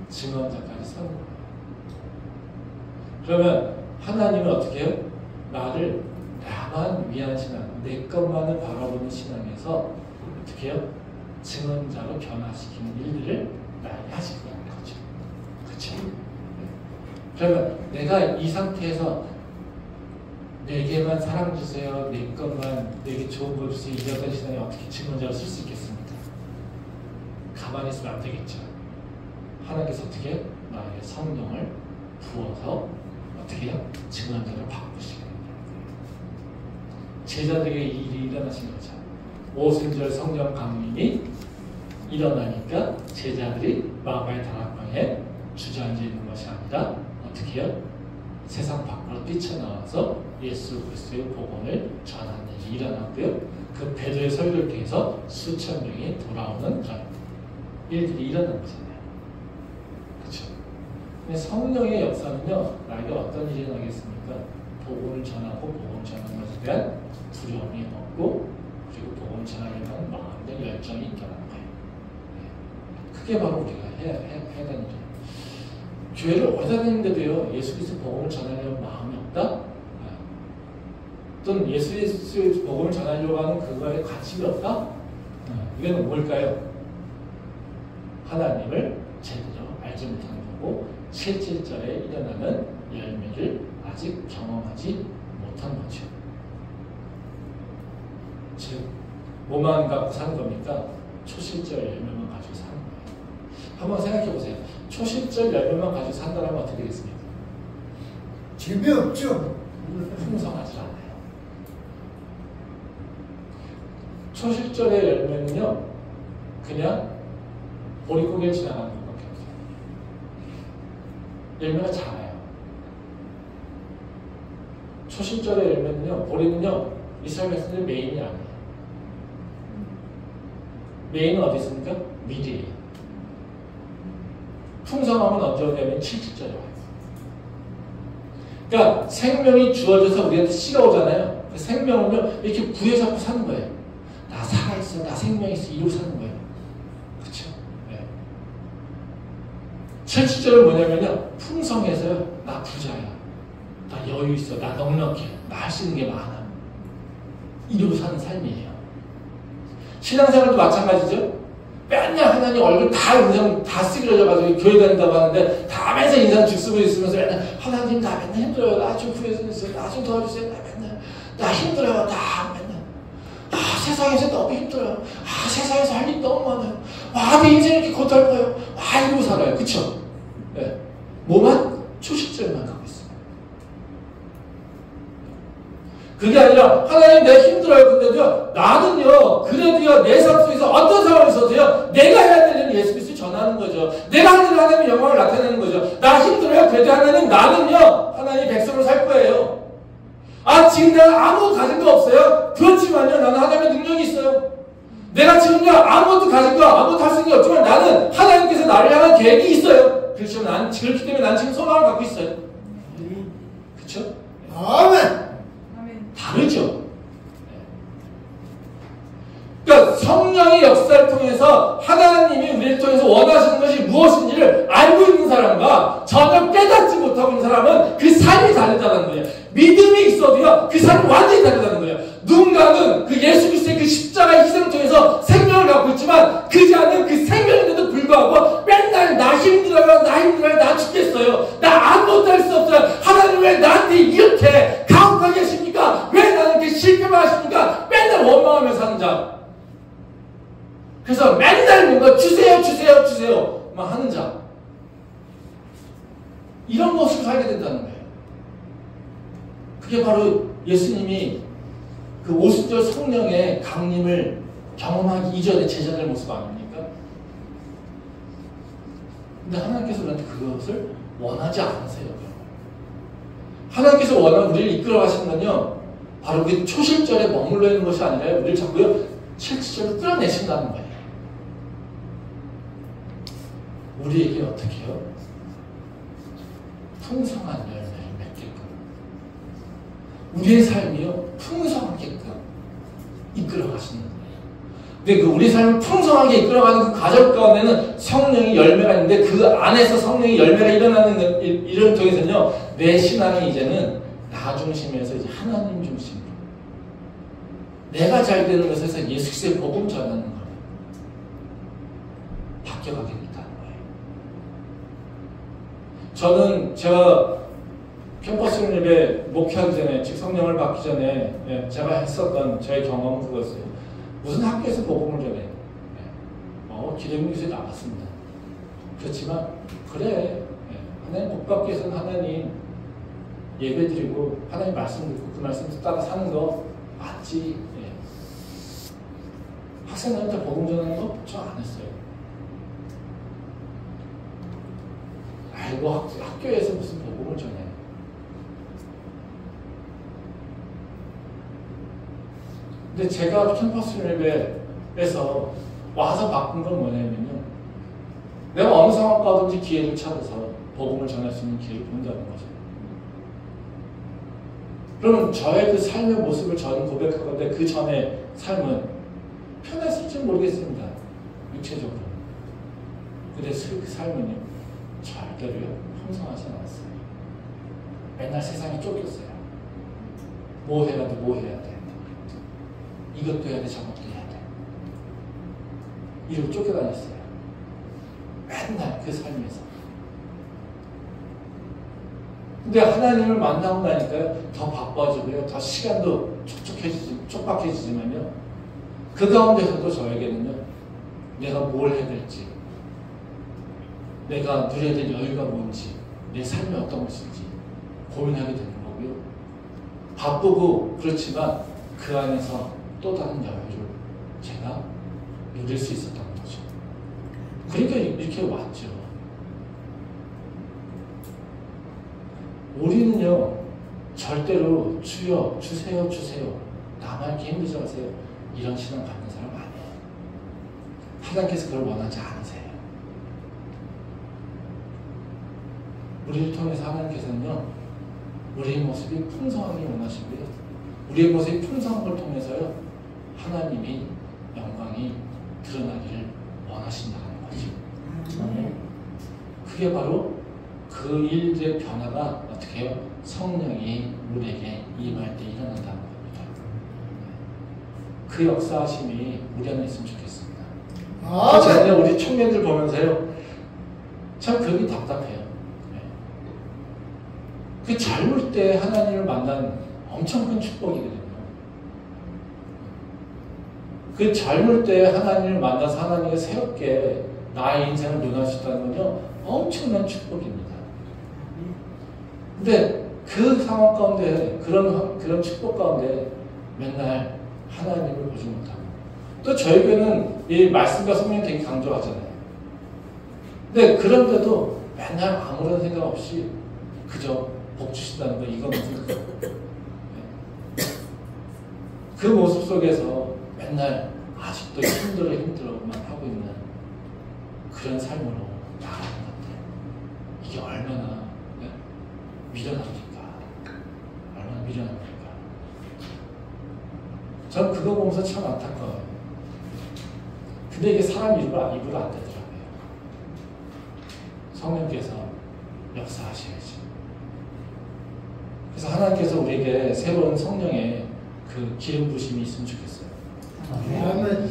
증언자까지 서는 거예요. 그러면 하나님은 어떻게 해요? 나를 나만 위한 신앙, 내 것만을 바라보는 신앙에서 어떻게 해요? 증언자로 변화시키는 일들을 나에게 하실 거라는 거죠. 그렇죠? 네. 그러면 내가 이 상태에서 내게만 사랑 주세요, 내 것만, 내게 좋은 거 주세요, 이러던 신앙이 어떻게 증언자로 쓸 수 있겠습니까? 가만히 있으면 안 되겠죠. 하나님께서 어떻게 해요? 나에게 성령을 부어서 어떻게 해요? 증언자로 바꾸시는 거예요. 제자들에게 이 일이 일어나신 거죠. 오순절 성령 강림이 일어나니까 제자들이 마가의 다락방에 주저앉아 있는 것이 아니라 어떻게 해요? 세상 밖으로 뛰쳐나와서 예수 그리스도의 복음을 전하는 일이 일어났고요. 그 베드로의 설교를 통해서 수천 명이 돌아오는 그런 일들이 일어난 거잖아요. 그렇죠? 근데 성령의 역사는요, 나에게 어떤 일이 일어나겠습니까? 복음을 전하고 복음 전하는 것에 대한 두려움이 없고, 그리고 복음 전하려는 마음의 열정이 일어나는 거예요. 그게 바로 우리가 해야 되는 일이에요. 교회를 오래 다니는데도요, 예수 그리스도 복음을 전하려는 마음이 없다? 또는 예수 그리스도 복음을 전하려고 하는 그거에 관심이 없다? 이건 뭘까요? 하나님을 제대로 알지 못하는 거고, 실질적에 일어나는 열매를 아직 경험하지 못한 거죠. 즉, 뭐만 갖고 사는 겁니까? 초실적 열매만 가지고 사는 거예요. 한번 생각해 보세요. 초실적 열매만 가지고 산다면 어떻게 되겠습니까? 재미없죠. 풍성하지 않아요. 초실적의 열매는요, 그냥 보릿고개를 지나가는 것밖에 없어요. 열매가 작아요. 초실적의 열매는요, 보리는요, 이스라엘 백성들의 메인이 아니에요. 메인은 어디 있습니까? 미리에요. 풍성함은 언제 오냐면 7절에 와요. 그러니까 생명이 주어져서 우리한테 씨가 오잖아요. 그 생명은요 이렇게 부여잡고 사는 거예요. 나 살아있어, 나 생명 있어 이러고 사는 거예요. 그렇죠? 네. 실질적으로 뭐냐면요 풍성해서요 나 부자야, 나 여유 있어, 나 넉넉해, 나 할 수 있는 게 많아 이러고 사는 삶이에요. 신앙생활도 마찬가지죠. 맨날 하나님 얼굴 다 인상 다 쓰그러져가지고 교회 다닌다고 하는데 다 맨날 인상 쭉 쓰고 있으면서 맨날 하나님 나 맨날 힘들어요. 나 좀 구해주세요. 나 좀 도와주세요. 나 맨날 나 힘들어요. 나 맨날 세상에서 너무 힘들어요. 세상에서 할 일이 너무 많아요. 내 인생이 이렇게 고달퍼요. 이러고 살아요. 그쵸? 네. 뭐만? 초식절만 갖고 있어요. 그게 아니라 하나님 내가 힘들어요. 근데도요 나는요 그래도요 내 삶 속에서 어떤 상황이 있어도요 내가 해야 될 일은 예수 그리스도 전하는 거죠. 내가 하는 일은 하나님의 영광을 나타내는 거죠. 나 힘들어요. 그래도 하나님 나는요 하나님의 백성으로 살 거예요. 지금 내가 아무것도 가진 거 없어요. 그렇지만요 나는 하나님의 능력이 있어요. 내가 지금요 아무것도 가진 거 아무것도 할 수 있는 게 없지만 나는 하나님께서 나를 향한 계획이 있어요. 그렇죠. 그렇기 때문에 난 지금 소망을 갖고 있어요. 그렇죠? 아멘. 다르죠. 그러니까 성령의 역사를 통해서 하나님이 우리를 통해서 원하시는 것이 무엇인지를 알고 있는 사람과 전혀 깨닫지 못하고 있는 사람은 그 삶이 다르다는 거예요. 믿음이 있어도요 그 삶이 완전히 다르다는 거예요. 누군가는 그 예수 그리스도의 그 십자가 희생을 통해서 생명을 갖고 있지만 그지 않은 그 생명인데도 불구하고 맨날 나 힘들어요, 나 죽겠어요, 나 아무것도 할 수 없어요. 하나님 왜 나한테 이렇게 가혹하게 하십니까? 왜 나는 이렇게 실패만 하십니까? 맨날 원망하며 사는 자. 그래서 맨날 뭔가 주세요 막 하는 자. 이런 모습을 살게 된다는 거예요. 그게 바로 예수님이 그 오순절 성령의 강림을 경험하기 이전의 제자들의 모습 아닙니까? 근데 하나님께서 우리한테 그것을 원하지 않으세요. 하나님께서 우리를 이끌어 가시는 건요 바로 그 초실절에 머물러 있는 것이 아니라 우리를 자꾸요 실질적으로 끌어내신다는 거예요. 우리에게 어떻게 해요? 풍성한 열매를 맺게끔 우리의 삶이요 풍성하게끔 이끌어 가시는 거예요. 근데 그 우리 삶을 풍성하게 이끌어가는 그 과정 가운데는 성령의 열매가 있는데 그 안에서 성령의 열매가 일어나는 이를 통해서는요 내 신앙이 이제는 나 중심에서 이제 하나님 중심으로 내가 잘 되는 것에서 예수 그리스도의 복음 전하는 거예요. 바뀌어가게 된다는 거예요. 저는 제가 캠퍼스 연립에 목회하기 전에 즉 성령을 받기 전에 제가 했었던 저의 경험은 그거였어요. 무슨 학교에서 복음을 전해요. 기독교에서 나왔습니다. 그렇지만 그래 하나님 복 받기 위해서는 하나님 예배드리고 하나님 말씀 듣고 그 말씀 따라 사는 거 맞지. 학생들한테 복음 전하는 거 저 안 했어요. 아이고 학교에서 무슨 복음을 전해. 근데 제가 캠퍼스 예배에서 와서 바꾼 건 뭐냐면요. 내가 어느 상황 가든지 기회를 찾아서 복음을 전할 수 있는 기회를 본다는 거죠. 그러면 저의 그 삶의 모습을 저는 고백하건데 그 전에 삶은 편했을지는 모르겠습니다. 육체적으로. 근데 그 삶은요. 절대로요. 풍성하지 않았어요. 맨날 세상에 쫓겼어요. 뭐 해야 돼, 뭐 해야 돼. 이것도 해야 돼, 저것도 해야 돼. 이러고 쫓겨다녔어요. 맨날 그 삶에서. 근데 하나님을 만나고 나니까요, 더 바빠지고요, 더 시간도 촉박해지지만요, 그 가운데서도 저에게는요, 내가 뭘 해야 될지, 내가 누려야 될 여유가 뭔지, 내 삶이 어떤 것인지 고민하게 되는 거고요. 바쁘고 그렇지만 그 안에서 또 다른 여유를 제가 누릴 수 있었던 거죠. 그러니까 이렇게 왔죠. 우리는요, 절대로 주여, 주세요, 주세요. 나만 이렇게 힘들지 마세요. 이런 신앙 갖는 사람 아니에요. 하나님께서 그걸 원하지 않으세요. 우리를 통해서 하나님께서는요, 우리의 모습이 풍성하게 원하시고요. 우리의 모습이 풍성한 걸 통해서요. 하나님이 영광이 드러나기를 원하신다는 거죠. 그게 바로 그 일의 변화가 어떻게 해요? 성령이 우리에게 임할 때 일어난다는 겁니다. 그 역사하심이 우리 안에 있으면 좋겠습니다. 아멘. 우리 청년들 보면서요. 참 그게 답답해요. 그 젊을 때 하나님을 만난 엄청 큰 축복이거든요. 그 젊을 때 하나님을 만나서 하나님이 새롭게 나의 인생을 논하셨다는 건요, 엄청난 축복입니다. 근데 그 상황 가운데, 그런 축복 가운데 맨날 하나님을 보지 못하고, 또 저희 교회는 이 말씀과 성령 되게 강조하잖아요. 근데 그런데도 맨날 아무런 생각 없이 그저 복 주신다는 거, 이건 무슨 그 모습 속에서 맨날 아직도 힘들어만 하고 있는 그런 삶으로 나가는 것들, 이게 얼마나 미련합니까? 얼마나 미련합니까? 전 그거 보면서 참 안타까워요. 근데 이게 사람 입으로 안 되더라고요. 성령께서 역사하셔야지. 그래서 하나님께서 우리에게 새로운 성령의 그 기름 부심이 있으면 좋겠어요. 아멘.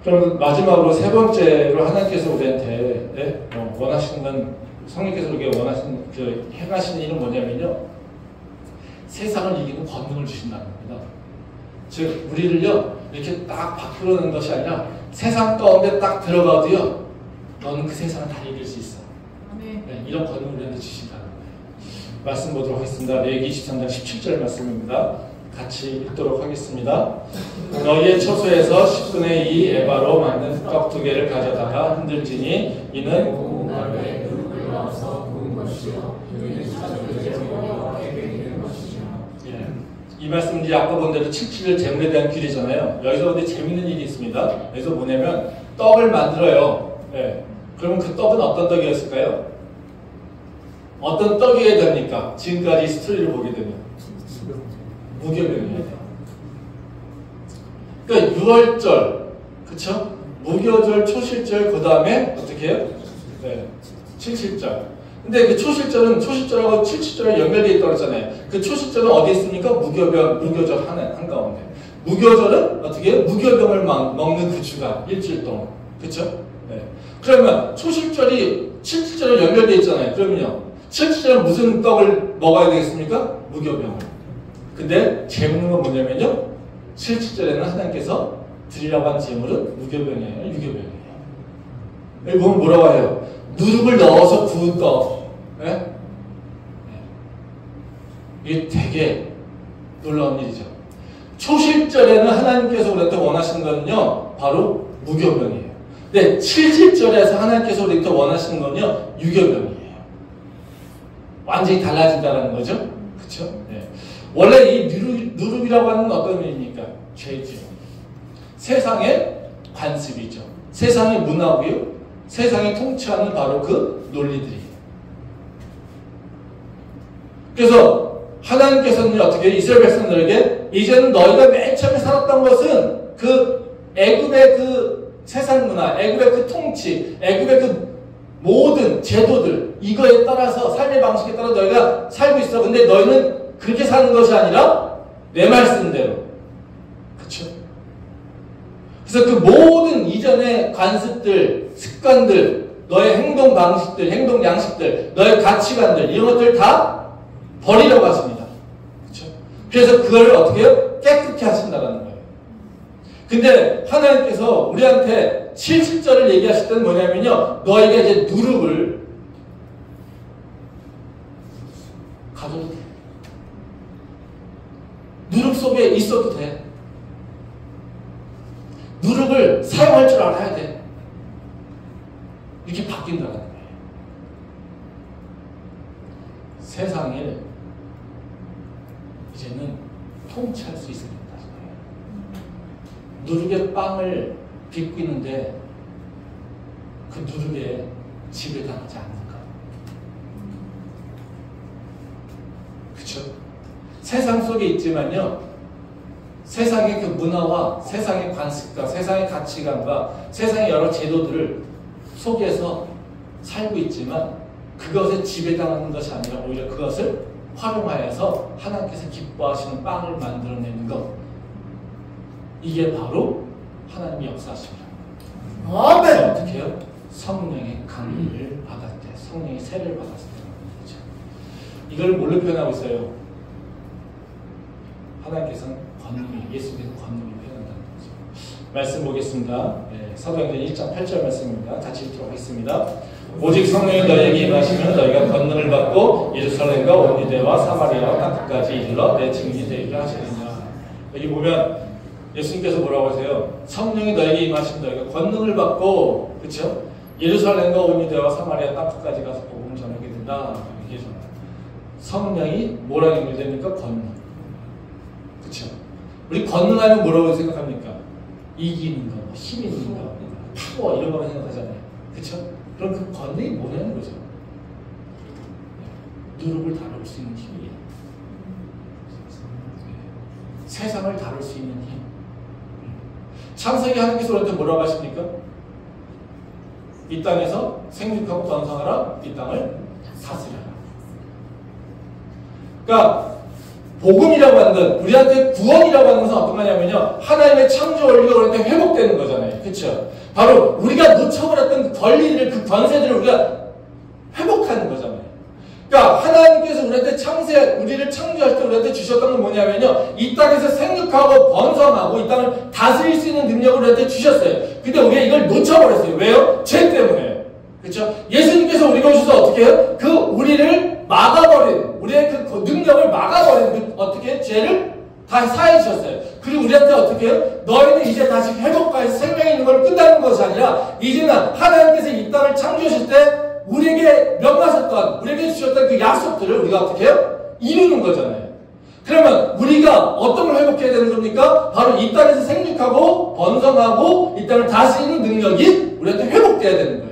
그럼 마지막으로 세 번째로 하나님께서 우리한테 원하시는 건, 성령께서 우리에게 원하시는 그 행하시는 일은 뭐냐면요, 세상을 이기는 권능을 주신다는 겁니다. 즉 우리를요 이렇게 딱 밖으로 내는 것이 아니라 세상 가운데 딱 들어가도요, 너는 그 세상을 다 이길 수 있어. 네, 이런 권능을 우리한테 주신다는 거예요. 말씀 보도록 하겠습니다. 레위기 23장 17절 말씀입니다. 같이 읽도록 하겠습니다. 너희의 처소에서 10분의 2 에바로 만든 떡 2개를 가져다가 흔들지니 이는 이 말씀 이제 아까 본 대로 77일 제물에 대한 길이잖아요. 여기서 근데 재밌는 일이 있습니다. 여기서 뭐냐면 떡을 만들어요. 그러면 그 떡은 어떤 떡이었을까요? 어떤 떡이어야 됩니까? 지금까지 스토리를 보게 되면 무교병이어야 돼요. 그러니까 6월절, 그쵸? 무교절, 초실절, 그 다음에 어떻게 해요? 칠칠절. 근데 그 초실절하고 칠칠절이 연결되어 있다고 했잖아요. 그 초실절은 어디 있습니까? 무교절 한가운데. 무교절은 어떻게 해요? 무교병을 먹는 그 주간, 일주일 동안. 그쵸? 그러면 초실절이 칠칠절에 연결되어 있잖아요. 그러면요, 칠칠절은 무슨 떡을 먹어야 되겠습니까? 무교병을. 근데 재밌는 건 뭐냐면요, 칠칠절에는 하나님께서 드리라고 한 제물은 무교병이에요, 유교병이에요. 여기 보면 뭐라고 해요? 누룩을 넣어서 구운 떡. 이게 되게 놀라운 일이죠. 초실절에는 하나님께서 우리한테 원하시는 거는요, 바로 무교병이에요. 근데 칠칠절에서 하나님께서 우리한테 원하시는 거는요, 유교병이에요. 완전히 달라진다는 거죠. 그쵸? 원래 이 누룩이라고 하는 건 어떤 의미입니까? 죄죠. 세상의 관습이죠. 세상의 문화고요. 세상이 통치하는 바로 그 논리들이에요. 그래서 하나님께서는 어떻게 이스라엘 백성들에게 이제는 너희가 맨 처음에 살았던 것은 그 애굽의 그 세상 문화, 애굽의 그 통치, 애굽의 그 모든 제도들, 이거에 따라서 삶의 방식에 따라 너희가 살고 있어. 근데 너희는 그렇게 사는 것이 아니라 내 말씀대로. 그쵸? 그래서 그 모든 이전의 관습들, 습관들, 너의 행동 방식들, 행동 양식들, 너의 가치관들, 이런 것들 다 버리려고 하십니다. 그쵸? 그래서 그걸 어떻게 해요? 깨끗게 하신다는 거예요. 근데 하나님께서 우리한테 70절을 얘기하실 때는 뭐냐면요, 너희가 이제 누룩을 가져도 돼. 누룩 속에 있어도 돼. 누룩을 사용할 줄 알아야 돼. 이렇게 바뀐다는 거예요. 세상을 이제는 통치할 수 있습니다. 누룩의 빵을 빚고 있는데 그 누룩에 지배당하지 않는가. 그쵸? 세상 속에 있지만요, 세상의 그 문화와 세상의 관습과 세상의 가치관과 세상의 여러 제도들을 속에서 살고 있지만 그것에 지배당하는 것이 아니라 오히려 그것을 활용하여서 하나님께서 기뻐하시는 빵을 만들어내는 것, 이게 바로 하나님의 역사십니다. 아멘. 어떻게 해요? 성령의 강림을 받았대. 성령의 세례를 받았을 때 거죠. 이걸 뭘로 표현하고 있어요? 하나님께서는 권능이, 예수님께서 권능을 표현한다는 거죠. 말씀 보겠습니다. 네, 사도행전 1장 8절 말씀입니다. 같이 읽도록 하겠습니다. 오직 성령이 너희에게 임하시면 너희가 권능을 받고 예루살렘과 온 유대와 사마리아와 땅끝까지 이르러 내 증인이 되리라 하시느니라. 여기 보면 예수님께서 뭐라고 하세요? 성령이 너희에게 임하시면 너희가 권능을 받고, 그렇죠? 예루살렘과 온 유대와 사마리아 땅끝까지 가서 복음을 전하게 된다. 이게 정말 성령이 뭐랑 연결됩니까? 권능. 그렇죠? 우리 권능하면 뭐라고 생각합니까? 이기는 거, 힘 있는 거, 파워 이런 거만 생각하잖아요. 그렇죠? 그럼 그 권능이 뭐냐는 거죠. 누룩을 다룰 수 있는 힘이에요. 세상을 다룰 수 있는 힘. 창세기 하나님께서 우리한테 뭐라고 하십니까? 이 땅에서 생육하고 번성하라, 이 땅을 다스려라. 그러니까 복음이라고 하는 건, 우리한테 구원이라고 하는 것은 어떤 거냐면요, 하나님의 창조 원리가 우리한테 회복되는 거잖아요. 그렇죠? 바로 우리가 놓쳐버렸던 그 권리를, 그 권세들을 우리가 회복하는 거잖아요. 그러니까 하나님께서 우리한테 우리를 창조할 때 우리한테 주셨던 건 뭐냐면요, 이 땅에서 생육하고 번성하고 이 땅을 다스릴 수 있는 능력을 우리한테 주셨어요. 근데 우리가 이걸 놓쳐버렸어요. 왜요? 죄 때문에. 그렇죠? 예수님께서 우리가 오셔서 어떻게 해요? 그 우리를 막아버린, 우리의 그 능력을 막아버린 그 어떻게 죄를 다 사해 주셨어요. 그리고 우리한테 어떻게 해요? 너희는 이제 다시 회복과에서 생명이 있는 걸 끝나는 것이 아니라 이제는 하나님께서 이 땅을 창조하실 때 우리에게 명하셨던, 우리에게 주셨던 그 약속들을 우리가 어떻게 해요? 이루는 거잖아요. 그러면 우리가 어떤 걸 회복해야 되는 겁니까? 바로 이 땅에서 생육하고 번성하고 이 땅을 다스리는 능력이 우리한테 회복돼야 되는 거예요.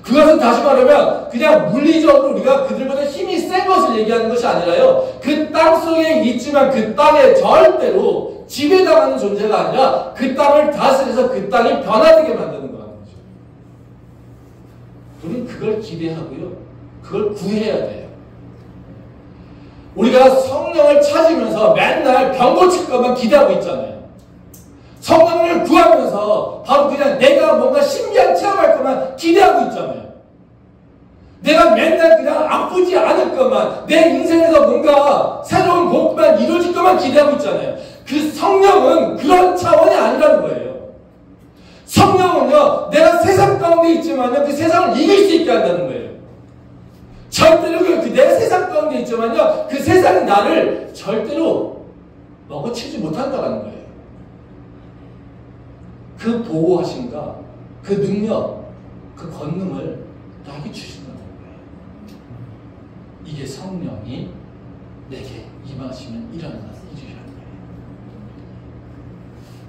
그것은 다시 말하면 그냥 물리적으로 우리가 그들보다 힘이 센 것을 얘기하는 것이 아니라요, 그 땅 속에 있지만 그 땅에 절대로 지배당하는 존재가 아니라 그 땅을 다스려서 그 땅이 변화되게 만드는 거라는 거죠. 우리는 그걸 기대하고요, 그걸 구해야 돼요. 우리가 성령을 찾으면서 맨날 병 고칠 것만 기대하고 있잖아요. 성령을 구하면서 바로 그냥 내가 뭔가 신비한 체험할 것만 기대하고 있잖아요. 내가 맨날 그냥 아프지 않을 것만, 내 인생에서 뭔가 새로운 복만 이루어질 것만 기대하고 있잖아요. 그 성령은 그런 차원이 아니라는 거예요. 성령은요, 내가 세상 가운데 있지만요, 그 세상을 이길 수 있게 한다는 거예요. 절대로 내 세상 가운데 있지만요, 그 세상이 나를 절대로 먹어치지 못한다는 거예요. 그 보호하심과 그 능력, 그 권능을 나에게 주신다는 거예요. 이게 성령이 내게 임하시면 일어나는 일이라는 거예요.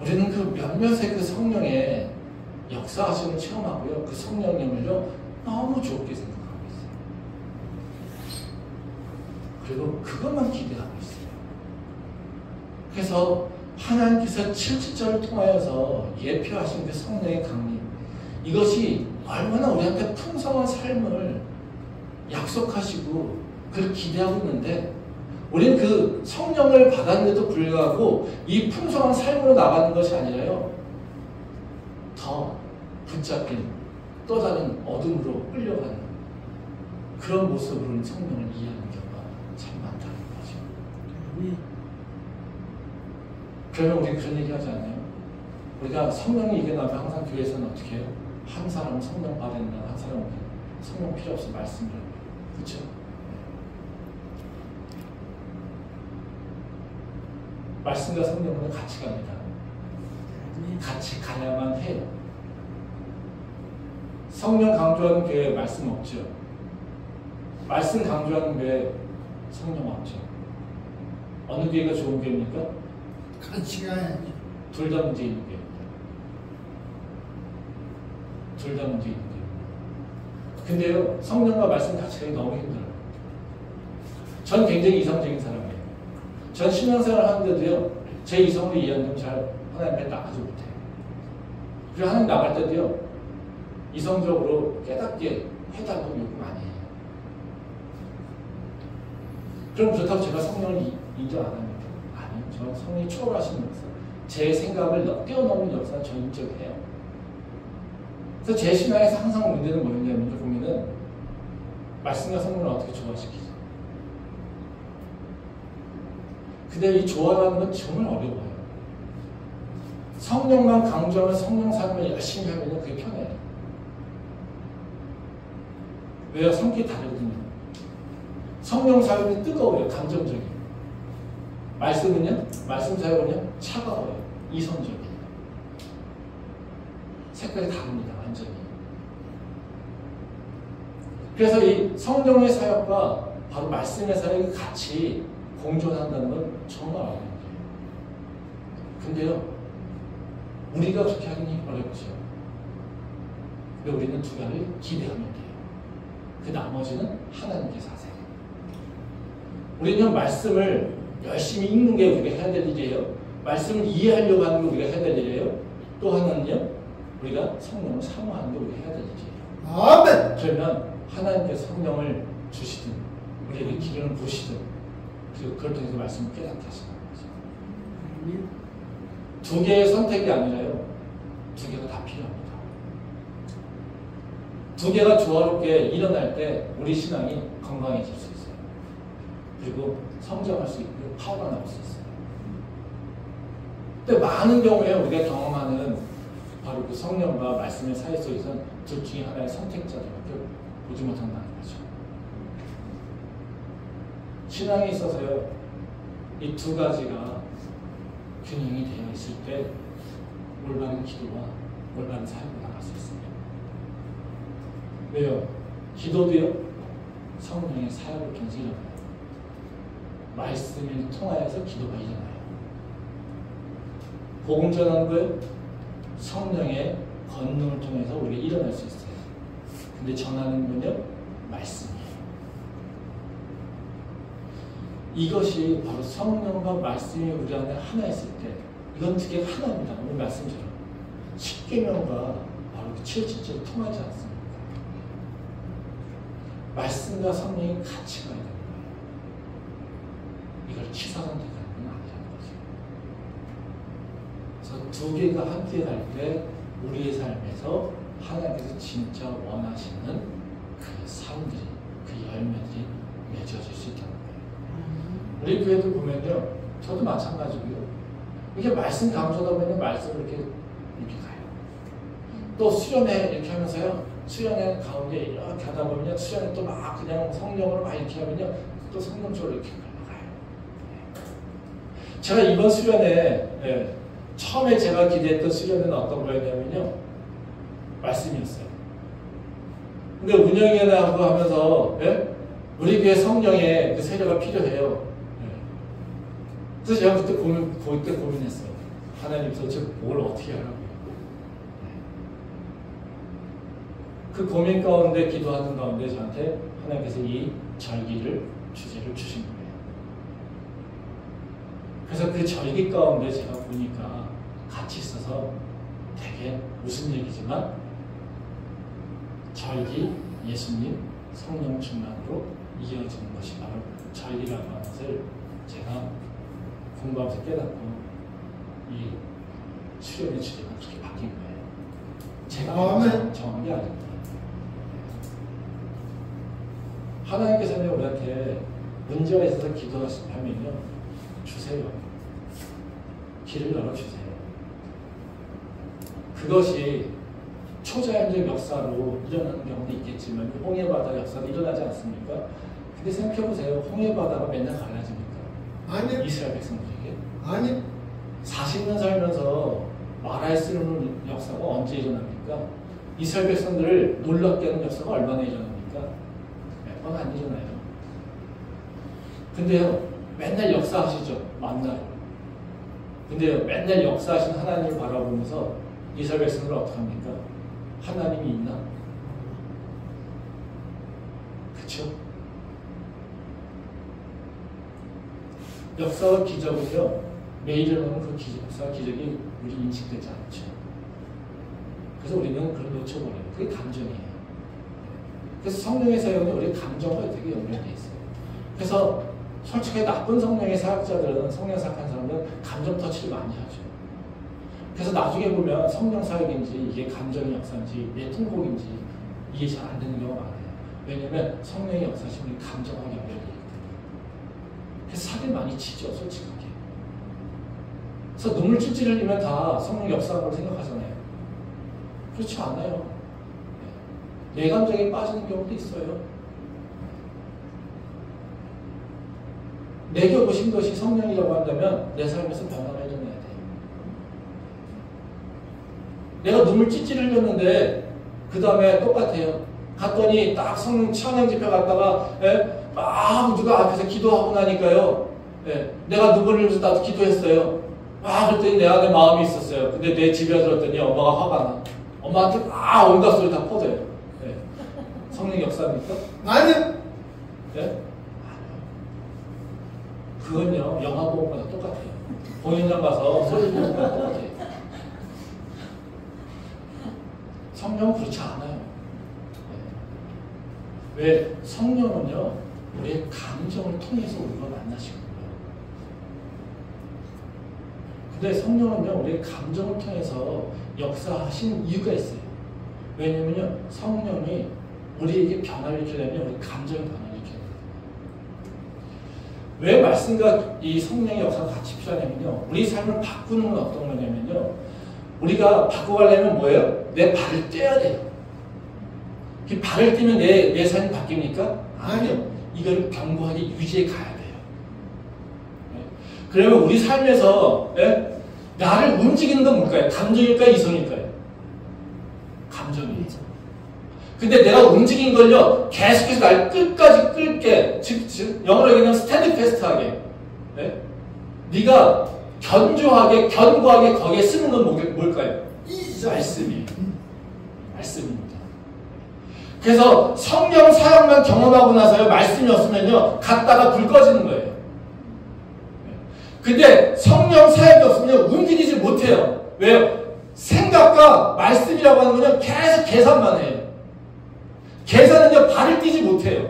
우리는 그 몇몇의 그 성령의 역사하심을 체험하고요, 그 성령님을요 너무 좋게 생각하고 있어요. 그리고 그것만 기대하고 있어요. 그래서 하나님께서 7절을 통하여서 예표하신 그 성령의 강림, 이것이 얼마나 우리한테 풍성한 삶을 약속하시고 그걸 기대하고 있는데, 우리는 그 성령을 받았는데도 불구하고 이 풍성한 삶으로 나가는 것이 아니라요, 더 붙잡힌 또 다른 어둠으로 끌려가는 그런 모습으로는 성령을 이해하는 경우가 참 많다는 거죠. 그러면 우리 그런 얘기 하지 않아요? 우리가 성령이 이겨나면 항상 교회에서는 어떻게 해요? 한 사람은 성령 받는다, 한 사람은 성령 필요 없어 말씀을. 그렇죠? 말씀과 성령은 같이 갑니다. 같이 가야만 해요. 성령 강조하는 교회에 말씀 없죠. 말씀 강조하는 교회에 성령 없죠. 어느 교회가 좋은 교회입니까? 같이 가야죠. 둘 다 문제 있는 교회입니다. 둘 다 문제 있는 교회. 근데요, 성령과 말씀 같이 가기 너무 힘들어요. 전 굉장히 이성적인 사람이에요. 전 신앙생활 하는데도요, 제 이성으로 이해하면 잘 하나님 앞에 나가지 못해요. 그리고 하나님 나갈 때도요, 이성적으로 깨닫게 해달라고 요구 많이 해요. 그럼 그렇다고 제가 성령을 인정 안 합니까? 아니요. 저는 성령이 초월하시는 역사, 제 생각을 뛰어넘는 역사는 저 인정해요. 그래서 제 신앙에서 항상 문제는 뭐였냐면 보면은 말씀과 성령을 어떻게 조화시키죠. 근데 이 조화라는 건 정말 어려워요. 성령만 강조하면 성령 삶을 열심히 하면 그게 편해요. 왜요? 성격이 다르거든요. 성령 사역은 뜨거워요. 감정적이에요. 말씀은요? 말씀 사역은요? 차가워요. 이성적이에요. 색깔이 다릅니다. 완전히. 그래서 이 성령의 사역과 바로 말씀의 사역이 같이 공존한다는 건 정말 어려운 거예요. 근데요, 우리가 그렇게 하기는 어렵죠. 근데 우리는 두 가지를 기대하면 돼요. 그 나머지는 하나님께서 하세요. 우리는 말씀을 열심히 읽는 게 우리가 해야 될 일이에요. 말씀을 이해하려고 하는 게 우리가 해야 될 일이에요. 또 하나는요, 우리가 성령을 사모하는 게 우리가 해야 될 일이에요. 아멘. 그러면 하나님께서 성령을 주시든 우리에게 기름을 부으시든 그걸 통해서 말씀을 깨닫게 하시는 거죠. 두 개의 선택이 아니라요, 두 개가 다 필요합니다. 두 개가 조화롭게 일어날 때 우리 신앙이 건강해질 수 있어요. 그리고 성장할 수 있고 파워가 나올 수 있어요. 근데 많은 경우에 우리가 경험하는 바로 그 성령과 말씀의 사이 속에서는 둘 중에 하나의 선택자들밖에 보지 못한다는 거죠. 신앙에 있어서요, 이 두 가지가 균형이 되어 있을 때 올바른 기도와 올바른 삶을 나갈 수 있습니다. 왜요? 기도도요, 성령의 사역을 통해서 일어나요. 말씀을 통하여서 기도가 일어나요. 복음 전하는 거요, 성령의 권능을 통해서 우리가 일어날 수 있어요. 근데 전하는 건요, 말씀이에요. 이것이 바로 성령과 말씀이 우리 안에 하나 있을 때, 이건 두 개가 하나입니다. 오늘 말씀처럼 십계명과 바로 그 7.7절 통하지 않습니다. 말씀과 성령이 같이 가야 됩니다. 이걸 취사선택하는 건 아니라는 거죠. 그래서 두 개가 함께 갈 때 우리의 삶에서 하나님께서 진짜 원하시는 그 삶들이, 그 열매들이 맺어질 수 있다는 거예요. 우리 교회도 보면요, 저도 마찬가지고요. 이게 말씀 강조하다 보면 말씀을 이렇게 가요. 또 수련회 이렇게 하면서요, 수련회 가운데 이렇게 하다 보면요, 수련회 또 막 그냥 성령으로 막 이렇게 하면요, 또 성령적으로 이렇게 가요. 제가 이번 수련회, 처음에 제가 기대했던 수련회는 어떤 거였냐면요, 말씀이었어요. 근데 운영위원회하고 하면서, 우리 교회 성령의 그 세례가 필요해요. 그래서 제가 그때 고민했어요. 하나님 도대체 뭘 어떻게 하라고요? 그 고민 가운데, 기도하는 가운데 저한테 하나님께서 이 절기를, 주제를 주신 거예요. 그래서 그 절기 가운데 제가 보니까 같이 있어서 되게 무슨 얘기지만, 절기, 예수님, 성령 충만으로 이어지는 것이 바로 절기라고 하는 것을 제가 공부하면서 깨닫고, 이 수련의 주제가 그렇게 바뀐 거예요. 제가 정한 게 아닙니다. 하나님께서는 우리한테 문제가 있어서 기도하시면요, 주세요. 길을 열어주세요. 그것이 초자연적 역사로 일어나는 경우도 있겠지만 홍해바다 역사도 일어나지 않습니까? 근데 생각해보세요. 홍해바다가 맨날 갈라집니까? 아니. 이스라엘 백성들에게? 아니. 40년 살면서 말할 수 없는 역사가 언제 일어납니까? 이스라엘 백성들을 놀랍게 하는 역사가 얼마나 일어납니까? 몇 번 안 일어나요. 근데요, 맨날 역사하시죠. 만나요. 근데요, 맨날 역사하신 하나님을 바라보면서 이스라엘 백성들 어떻게 합니까? 하나님이 있나? 그쵸? 역사와 기적은요, 매일 일어나는 그 역사와 기적이 우리 인식되지 않죠. 그래서 우리는 그걸 놓쳐버려요. 그게 감정이에요. 그래서 성령의 사역은 우리 감정과 되게 연결되어 있어요. 그래서 솔직히 나쁜 성령의 사역자들은, 성령 사역하는 사람은 감정 터치를 많이 하죠. 그래서 나중에 보면 성령 사역인지 이게 감정의 역사인지 내 통곡인지 이해 잘 안 되는 경우가 많아요. 왜냐면 성령의 역사심이 감정과 연결되어 있기 때문에. 그래서 사기 많이 치죠, 솔직하게. 그래서 눈물 찔찔 흘리면 다 성령 역사한 걸 생각하잖아요. 그렇지 않아요. 내 감정에 빠지는 경우도 있어요. 내게 오신 것이 성령이라고 한다면 내 삶에서 변화가 일어나야 돼요. 내가 눈물 찔찔 흘렸는데 그 다음에 똑같아요. 갔더니 딱 성령 찬양 집회 갔다가 막 누가 앞에서 기도하고 나니까요. 내가 눈물 흘리면서 나도 기도했어요. 그랬더니 내 안에 마음이 있었어요. 근데 내 집에 들었더니 엄마가 화가 나. 엄마한테 온갖 소리 다 퍼져요. 성령 역사입니까? 아니요. 네? 그건요, 영화 보는 거랑 똑같아요. 공연장 가서 소리 보는 거랑 똑같아요. 성령은 그렇지 않아요. 왜? 성령은요, 우리의 감정을 통해서 우리가 만나시거든요. 근데 성령은요, 우리의 감정을 통해서 역사하시는 이유가 있어요. 왜냐면요, 성령이 우리에게 변화를 일으키려면 우리 감정의 변화를 일으켜야 돼요. 왜 말씀과 이 성령의 역사가 같이 필요하냐면요, 우리 삶을 바꾸는 건 어떤 거냐면요, 우리가 바꿔가려면 뭐예요? 내 발을 떼야 돼요. 그 발을 떼면 내 삶이 바뀝니까? 아니요. 이걸 견고하게 유지해 가야 돼요. 그러면 우리 삶에서 나를 움직이는 건 뭘까요? 감정일까요? 이성일까요? 감정이죠. 근데 내가 움직인 걸요, 계속해서 날 끝까지 끌게, 즉 영어로 얘기하면 스탠드 패스트하게, 네가 견조하게, 견고하게 거기에 쓰는 건 뭘까요? 말씀이에요. 말씀입니다. 그래서 성령 사역만 경험하고 나서요, 말씀이 없으면요, 갔다가 불 꺼지는 거예요. 근데 성령 사역이 없으면 움직이지 못해요. 왜요? 생각과 말씀이라고 하는 거는 계속 계산만 해요. 계산은요, 발을 띄지 못해요.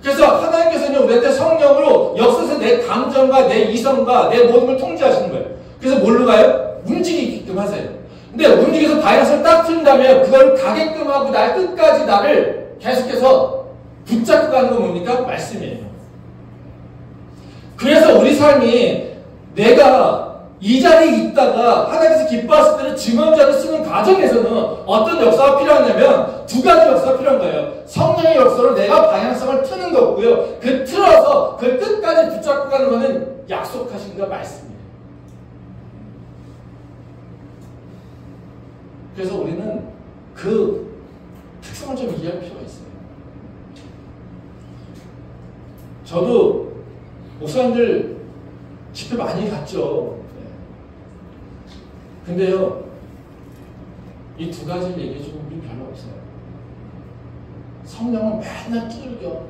그래서 하나님께서는 우리한테 성령으로 역사에서 내 감정과 내 이성과 내 모든 걸 통제하시는 거예요. 그래서 뭘로 가요? 움직이게끔 하세요. 근데 움직여서 바이러스를 딱 틀린다면 그걸 가게끔 하고 날 끝까지 나를 계속해서 붙잡고 가는 건 뭡니까? 말씀이에요. 그래서 우리 삶이 내가 이 자리에 있다가 하나님께서 기뻐하실 때는 증언자를 쓰는 과정에서는 어떤 역사가 필요하냐면 두 가지 역사가 필요한 거예요. 성령의 역사로 내가 방향성을 트는 거고요. 그 틀어서 그 끝까지 붙잡고 가는 거는 약속하신 거 말씀이에요. 그래서 우리는 그 특성을 좀 이해할 필요가 있어요. 저도 목사님들 집회 많이 갔죠. 근데요, 이 두 가지를 얘기해 주는 분이 별로 없어요. 성령은 맨날 뚫겨.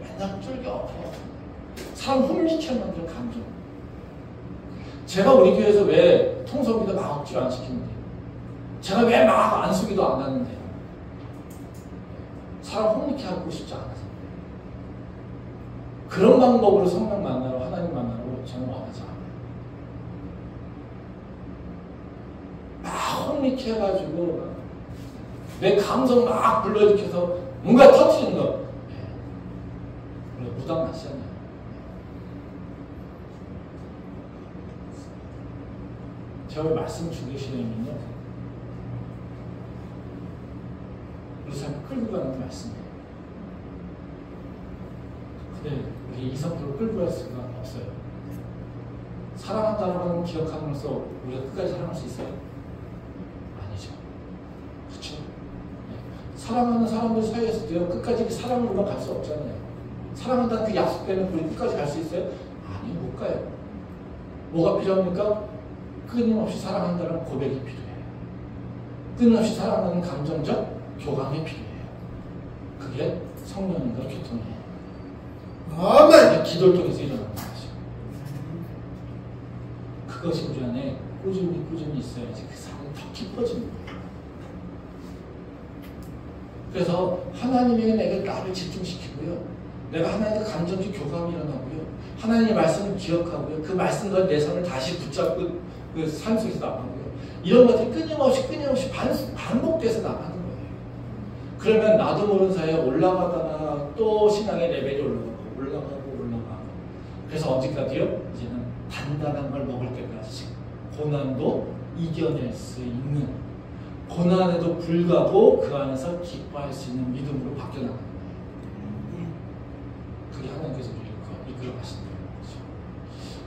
사람 혼미케 만드는 감정. 제가 우리 교회에서 왜 통성기도 막 억지로 안 시키는데, 제가 왜 막 안수기도 안 하는데, 사람 혼미케 하고 싶지 않아서. 그런 방법으로 성령 만나러, 하나님 만나러 저는 원하지 않아요. 막 혼미케 해가지고 내 감성 막 불러일으켜서 뭔가 터트리는 거. 무당 맞잖아요. 제가 왜 말씀 주시냐면요, 우리 삶을 끌고 가는 말씀이에요. 근데 우리 이성으로 끌고 갈 수가 없어요. 사랑한다는 걸 기억함으로써 우리가 끝까지 사랑할 수 있어요? 아니죠. 그렇죠? 사랑하는 사람들 사이에서도요, 끝까지 그 사랑으로만 갈 수 없잖아요. 사랑한다는 그 약속 때문에 우리 끝까지 갈 수 있어요? 아니, 못 가요. 뭐가 필요합니까? 끊임없이 사랑한다는 고백이 필요해요. 끊임없이 사랑하는 감정적 교감이 필요해요. 그게 성령님과 교통이에요. 아멘. 기도를 통해서 일어나는 거죠. 그것이 우리 안에 꾸준히 있어야지 그 사랑이 더 깊어지는 거예요. 그래서 하나님에게 내가 나를 집중시키고요. 내가 하나님과 감정적 교감이 일어나고요. 하나님의 말씀을 기억하고요. 그 말씀과 내 삶을 다시 붙잡고 그 삶 속에서 나가고요. 이런 것들이 끊임없이 반복돼서 나가는 거예요. 그러면 나도 모르는 사이에 올라가다가 또 신앙의 레벨이 올라가고. 그래서 언제까지요? 이제는 단단한 걸 먹을 때까지 고난도 이겨낼 수 있는, 고난에도 불구하고 그 안에서 기뻐할 수 있는 믿음으로 바뀌어나가는 거예요. 그게 하나님께서 우리를 이끌어 가시는 거죠.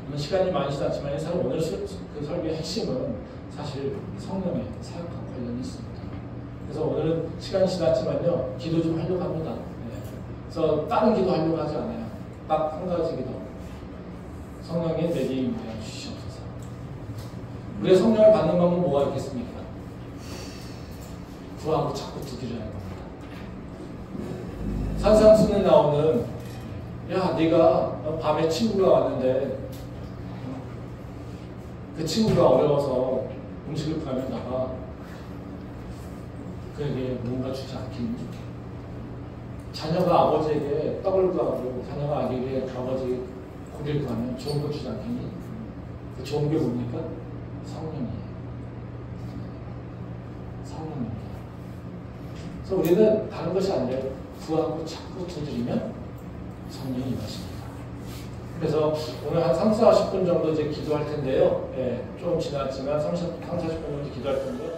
오늘 시간이 많이 지났지만 사실 오늘 그 설교의 핵심은 사실 성령의 사역과 관련이 있습니다. 그래서 오늘은 시간이 지났지만요, 기도 좀 하려고 합니다. 네. 그래서 다른 기도 하려고 하지 않아요. 딱 한 가지 기도. 성령의 내게 임하여 주시옵소서. 우리의 성령을 받는 방법은 뭐가 있겠습니까? 구하고 자꾸 두드리는 겁니다. 산상순에 나오는, 야, 네가 밤에 친구가 왔는데 그 친구가 어려워서 음식을 구하면 나가 그에게 뭔가 주지 않겠니? 자녀가 아버지에게 떡을 구하고 자녀가 아기에게 아버지에게 고기를 구하면 좋은 거 주지 않겠니? 그 좋은 게 뭡니까? 성령이에요. 성령입니다. 그래서 우리는 다른 것이 아니라 구하고 자꾸 두드리면 성령이 임하십니다. 그래서 오늘 한 30, 40분 정도 이제 기도할 텐데요. 예, 좀 지났지만 30, 40분 정도 기도할 텐데요.